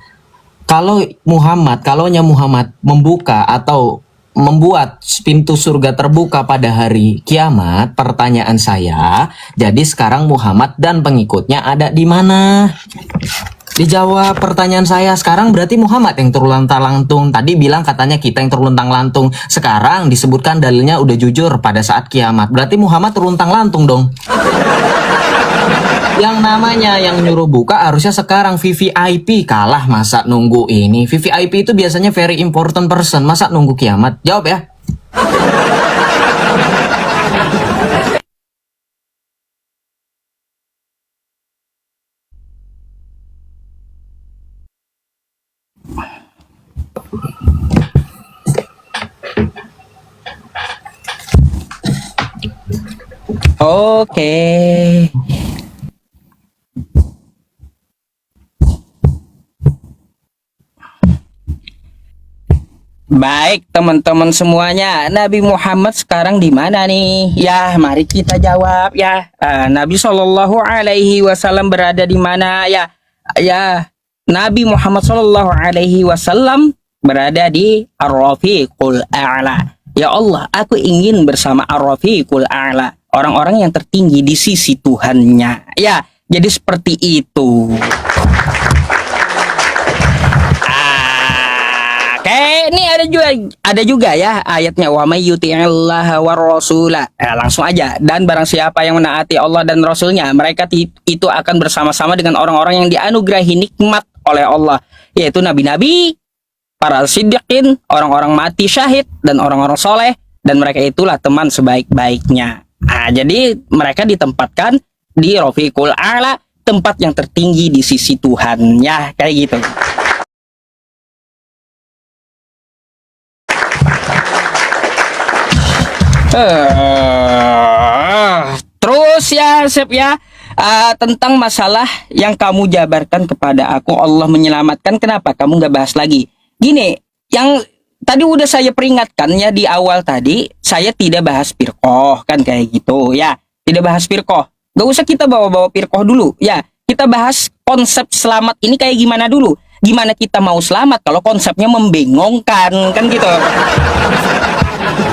Kalaunya Muhammad membuka atau membuat pintu surga terbuka pada hari kiamat, pertanyaan saya, jadi sekarang Muhammad dan pengikutnya ada di mana? Dijawab pertanyaan saya. Sekarang berarti Muhammad yang terluntang-lantung. Tadi bilang katanya kita yang terluntang-lantung. Sekarang disebutkan dalilnya udah jujur pada saat kiamat. Berarti Muhammad terluntang-lantung dong. Yang namanya yang nyuruh buka harusnya sekarang VVIP. Kalah masa nunggu ini. VVIP itu biasanya very important person. Masa nunggu kiamat? Jawab ya. Oke. Baik teman-teman semuanya, Nabi Muhammad sekarang di mana nih? Ya, mari kita jawab ya. Nabi Shallallahu Alaihi Wasallam berada di mana ya? Ya, Nabi Muhammad Shallallahu Alaihi Wasallam berada di Ar-Rafiqul A'la. Ya Allah, aku ingin bersama Ar-Rafiqul A'la, orang-orang yang tertinggi di sisi Tuhannya. Ya, jadi seperti itu. Oke, ini ada juga ya ayatnya, wa may yuti'illaha war rasula. Langsung aja, dan barang siapa yang menaati Allah dan Rasulnya, mereka itu akan bersama-sama dengan orang-orang yang dianugerahi nikmat oleh Allah, yaitu nabi-nabi, para siddiqin, orang-orang mati syahid, dan orang-orang soleh, dan mereka itulah teman sebaik-baiknya. Jadi mereka ditempatkan di Rafiqul A'la, tempat yang tertinggi di sisi Tuhan, ya kayak gitu. Terus ya Sep ya, tentang masalah yang kamu jabarkan kepada aku, Allah menyelamatkan, kenapa kamu nggak bahas lagi? Gini, yang tadi udah saya peringatkan ya di awal tadi, saya tidak bahas firqoh kan kayak gitu ya, tidak bahas firqoh. Gak usah kita bawa-bawa firqoh dulu ya, kita bahas konsep selamat ini kayak gimana dulu. Gimana kita mau selamat kalau konsepnya membingungkan kan gitu.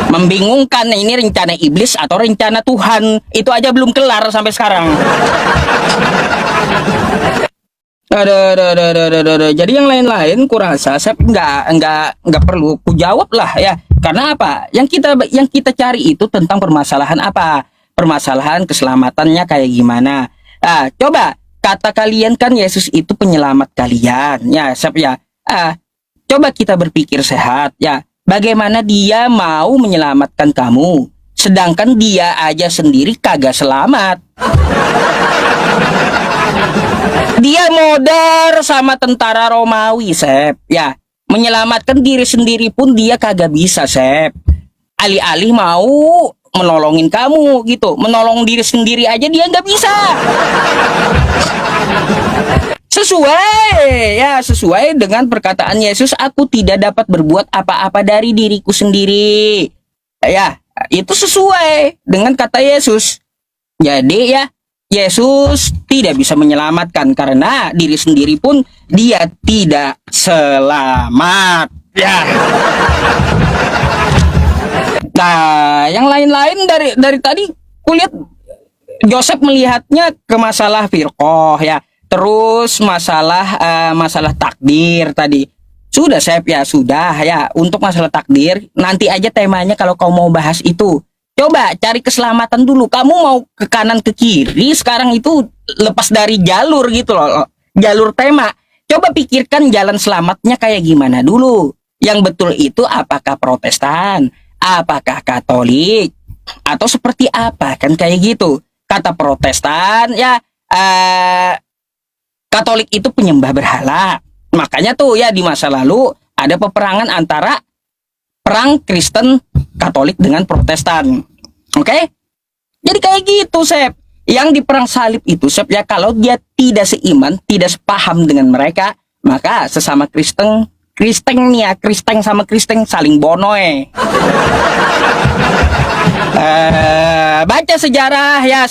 Membingungkan, ini rencana iblis atau rencana Tuhan, itu aja belum kelar sampai sekarang. Jadi yang lain-lain kurasa saya nggak perlu ku jawab lah ya, karena apa, yang kita cari itu tentang permasalahan apa, permasalahan keselamatannya kayak gimana. Coba kata kalian kan Yesus itu penyelamat kalian ya Sep ya. Coba kita berpikir sehat ya, bagaimana dia mau menyelamatkan kamu, sedangkan dia aja sendiri kagak selamat. Dia modar sama tentara Romawi, Sep. Ya, menyelamatkan diri sendiri pun dia kagak bisa, Sep. Alih-alih mau menolongin kamu gitu, menolong diri sendiri aja dia nggak bisa. Sesuai dengan perkataan Yesus, aku tidak dapat berbuat apa-apa dari diriku sendiri. Ya, itu sesuai dengan kata Yesus. Jadi ya, Yesus tidak bisa menyelamatkan karena diri sendiri pun dia tidak selamat. Ya. Nah, yang lain-lain dari tadi kulihat Joseph melihatnya ke masalah firqoh ya. Terus masalah takdir tadi. Sudah Sep ya, sudah ya. Untuk masalah takdir nanti aja temanya kalau kau mau bahas itu. Coba cari keselamatan dulu. Kamu mau ke kanan ke kiri sekarang itu lepas dari jalur gitu loh. Jalur tema. Coba pikirkan jalan selamatnya kayak gimana dulu. Yang betul itu apakah Protestan, apakah Katolik, atau seperti apa kan kayak gitu. Kata Protestan ya, Katolik itu penyembah berhala. Makanya tuh ya di masa lalu ada peperangan antara perang Kristen Katolik dengan Protestan. Oke? Jadi kayak gitu, Sep. Yang di perang salib itu, Sep, ya kalau dia tidak seiman, tidak sepaham dengan mereka, maka sesama Kristen nih ya, Kristen sama Kristen saling bonoe. Baca sejarah ya,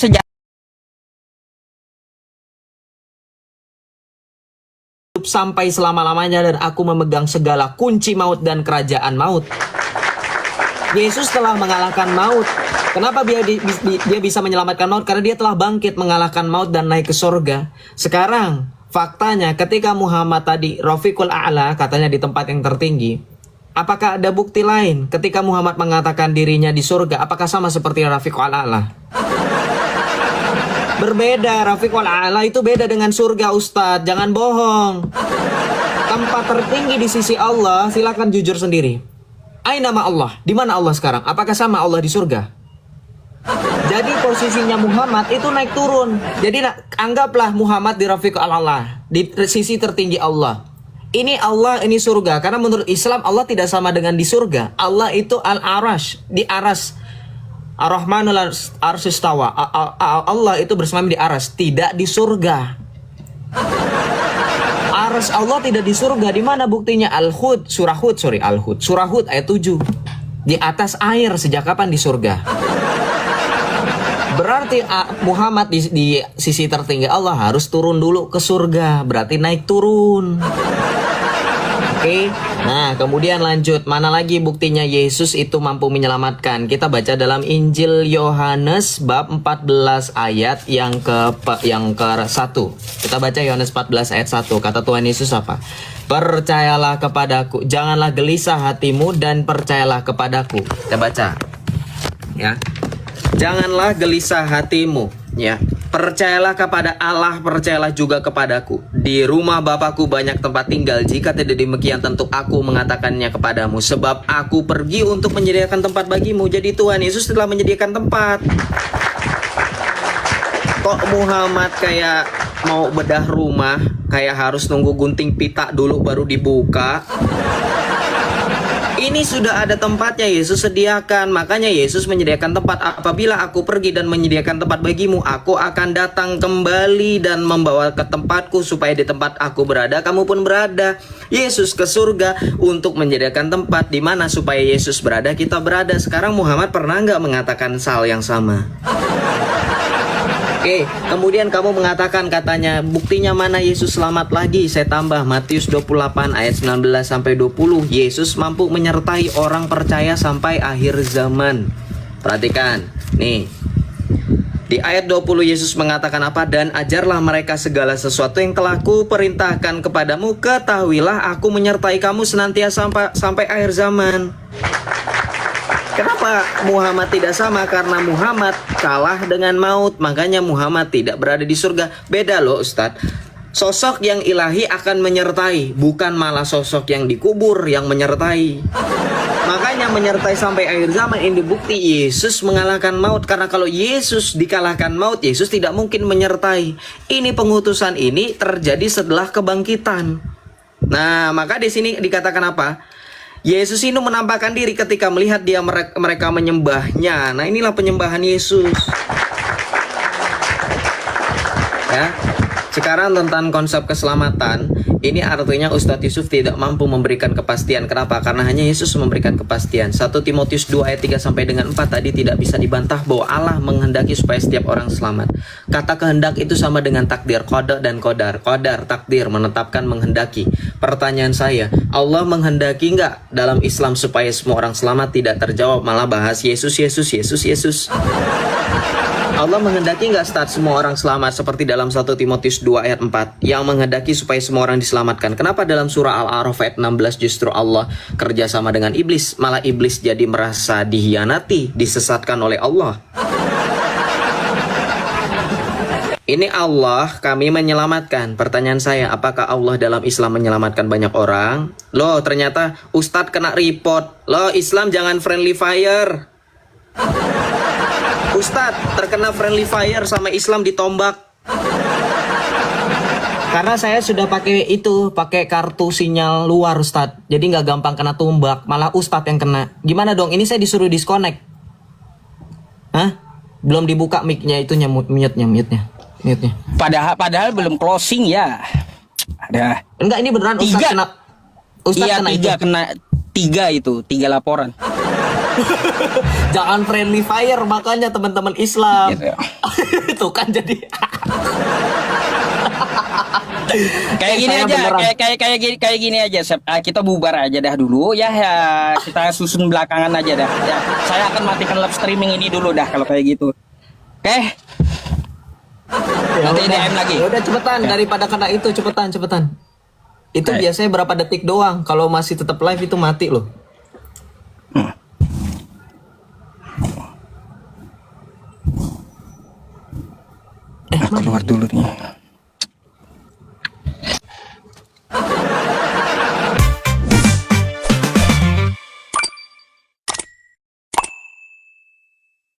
sampai selama-lamanya dan aku memegang segala kunci maut dan kerajaan maut. Yesus telah mengalahkan maut. Kenapa dia bisa menyelamatkan maut? Karena dia telah bangkit mengalahkan maut dan naik ke surga. Sekarang faktanya ketika Muhammad tadi Rafiqul A'la katanya di tempat yang tertinggi, apakah ada bukti lain ketika Muhammad mengatakan dirinya di surga? Apakah sama seperti Rafiqul A'la? Berbeda. Rafiqul A'la itu beda dengan surga, Ustadz. Jangan bohong. Tempat tertinggi di sisi Allah, silakan jujur sendiri. Aina ma Allah? Di mana Allah sekarang? Apakah sama Allah di surga? Jadi posisinya Muhammad itu naik turun. Jadi anggaplah Muhammad di Rafiqul A'la, di sisi tertinggi Allah. Ini Allah, ini surga. Karena menurut Islam Allah tidak sama dengan di surga. Allah itu al-arash, di aras. Ar-Rahmanul Arsistawa. Allah itu bersemayam di aras, tidak di surga. Aras Allah tidak di surga. Di mana buktinya? Al-Hud, surah Hud ayat 7. Di atas air, sejak kapan di surga? Berarti Muhammad di sisi tertinggi Allah harus turun dulu ke surga. Berarti naik turun. Oke. Nah, kemudian lanjut. Mana lagi buktinya Yesus itu mampu menyelamatkan? Kita baca dalam Injil Yohanes bab 14 ayat yang ke-1. Kita baca Yohanes 14 ayat 1. Kata Tuhan Yesus apa? Percayalah kepadaku, janganlah gelisah hatimu dan percayalah kepadaku. Kita baca. Ya. Janganlah gelisah hatimu, ya. Percayalah kepada Allah, percayalah juga kepadaku. Di rumah Bapakku banyak tempat tinggal. Jika tidak demikian tentu aku mengatakannya kepadamu. Sebab aku pergi untuk menyediakan tempat bagimu. Jadi Tuhan Yesus telah menyediakan tempat. Kok Muhammad kayak mau bedah rumah, kayak harus nunggu gunting pita dulu baru dibuka? Ini sudah ada tempatnya, Yesus sediakan. Makanya Yesus menyediakan tempat. Apabila aku pergi dan menyediakan tempat bagimu, aku akan datang kembali dan membawa ke tempatku, supaya di tempat aku berada, kamu pun berada. Yesus ke surga untuk menyediakan tempat di mana supaya Yesus berada, kita berada. Sekarang Muhammad pernah nggak mengatakan hal yang sama? Oke, kemudian kamu mengatakan katanya buktinya mana Yesus selamat lagi? Saya tambah Matius 28 ayat 19 sampai 20. Yesus mampu menyertai orang percaya sampai akhir zaman. Perhatikan, nih. Di ayat 20 Yesus mengatakan apa? Dan ajarlah mereka segala sesuatu yang telah kuperintahkan kepadamu. Ketahuilah aku menyertai kamu senantiasa sampai akhir zaman. Kenapa Muhammad tidak sama? Karena Muhammad kalah dengan maut. Makanya Muhammad tidak berada di surga. Beda loh Ustadz. Sosok yang ilahi akan menyertai, bukan malah sosok yang dikubur yang menyertai. Makanya menyertai sampai akhir zaman ini bukti Yesus mengalahkan maut. Karena kalau Yesus dikalahkan maut, Yesus tidak mungkin menyertai. Ini pengutusan ini terjadi setelah kebangkitan. Nah, maka di sini dikatakan apa? Yesus ini menampakkan diri ketika melihat mereka menyembahnya. Nah, inilah penyembahan Yesus. Ya. Sekarang tentang konsep keselamatan, ini artinya Ustadz Yusuf tidak mampu memberikan kepastian. Kenapa? Karena hanya Yesus memberikan kepastian. 1 Timotius 2 ayat 3 sampai dengan 4 tadi tidak bisa dibantah bahwa Allah menghendaki supaya setiap orang selamat. Kata kehendak itu sama dengan takdir, qada dan qadar. Qadar, takdir, menetapkan, menghendaki. Pertanyaan saya, Allah menghendaki nggak dalam Islam supaya semua orang selamat? Tidak terjawab, malah bahas Yesus. Allah menghendaki nggak semua orang selamat seperti dalam 1 Timotius 2 ayat 4 yang menghendaki supaya semua orang diselamatkan. Kenapa dalam surah Al-A'raf ayat 16 justru Allah kerjasama dengan iblis? Malah iblis jadi merasa dihianati, disesatkan oleh Allah. Ini Allah kami menyelamatkan. Pertanyaan saya, apakah Allah dalam Islam menyelamatkan banyak orang? Loh, ternyata Ustadz kena report. Loh, Islam jangan friendly fire. Ustadz terkena friendly fire sama Islam ditombak. Karena saya sudah pakai kartu sinyal luar Ustadz. Jadi nggak gampang kena tombak. Malah Ustadz yang kena. Gimana dong? Ini saya disuruh disconnect. Hah? Belum dibuka mic-nya itunya, mute-nya. Padahal belum closing ya. Ada. Enggak, ini beneran Ustadz kena. Ustadz kena tiga itu. Kena tiga laporan. Jangan friendly fire makanya teman-teman Islam. Gitu. Itu kan jadi kayak gini aja, kayak gini aja. Kita bubar aja dah dulu ya, kita susun belakangan aja dah. Ya, saya akan matikan live streaming ini dulu dah kalau kayak gitu. Oke. Nanti DM lagi. Ya udah cepetan ya. Daripada kena itu cepetan. Itu biasanya berapa detik doang. Kalau masih tetap live itu mati loh. Keluar dulu nih.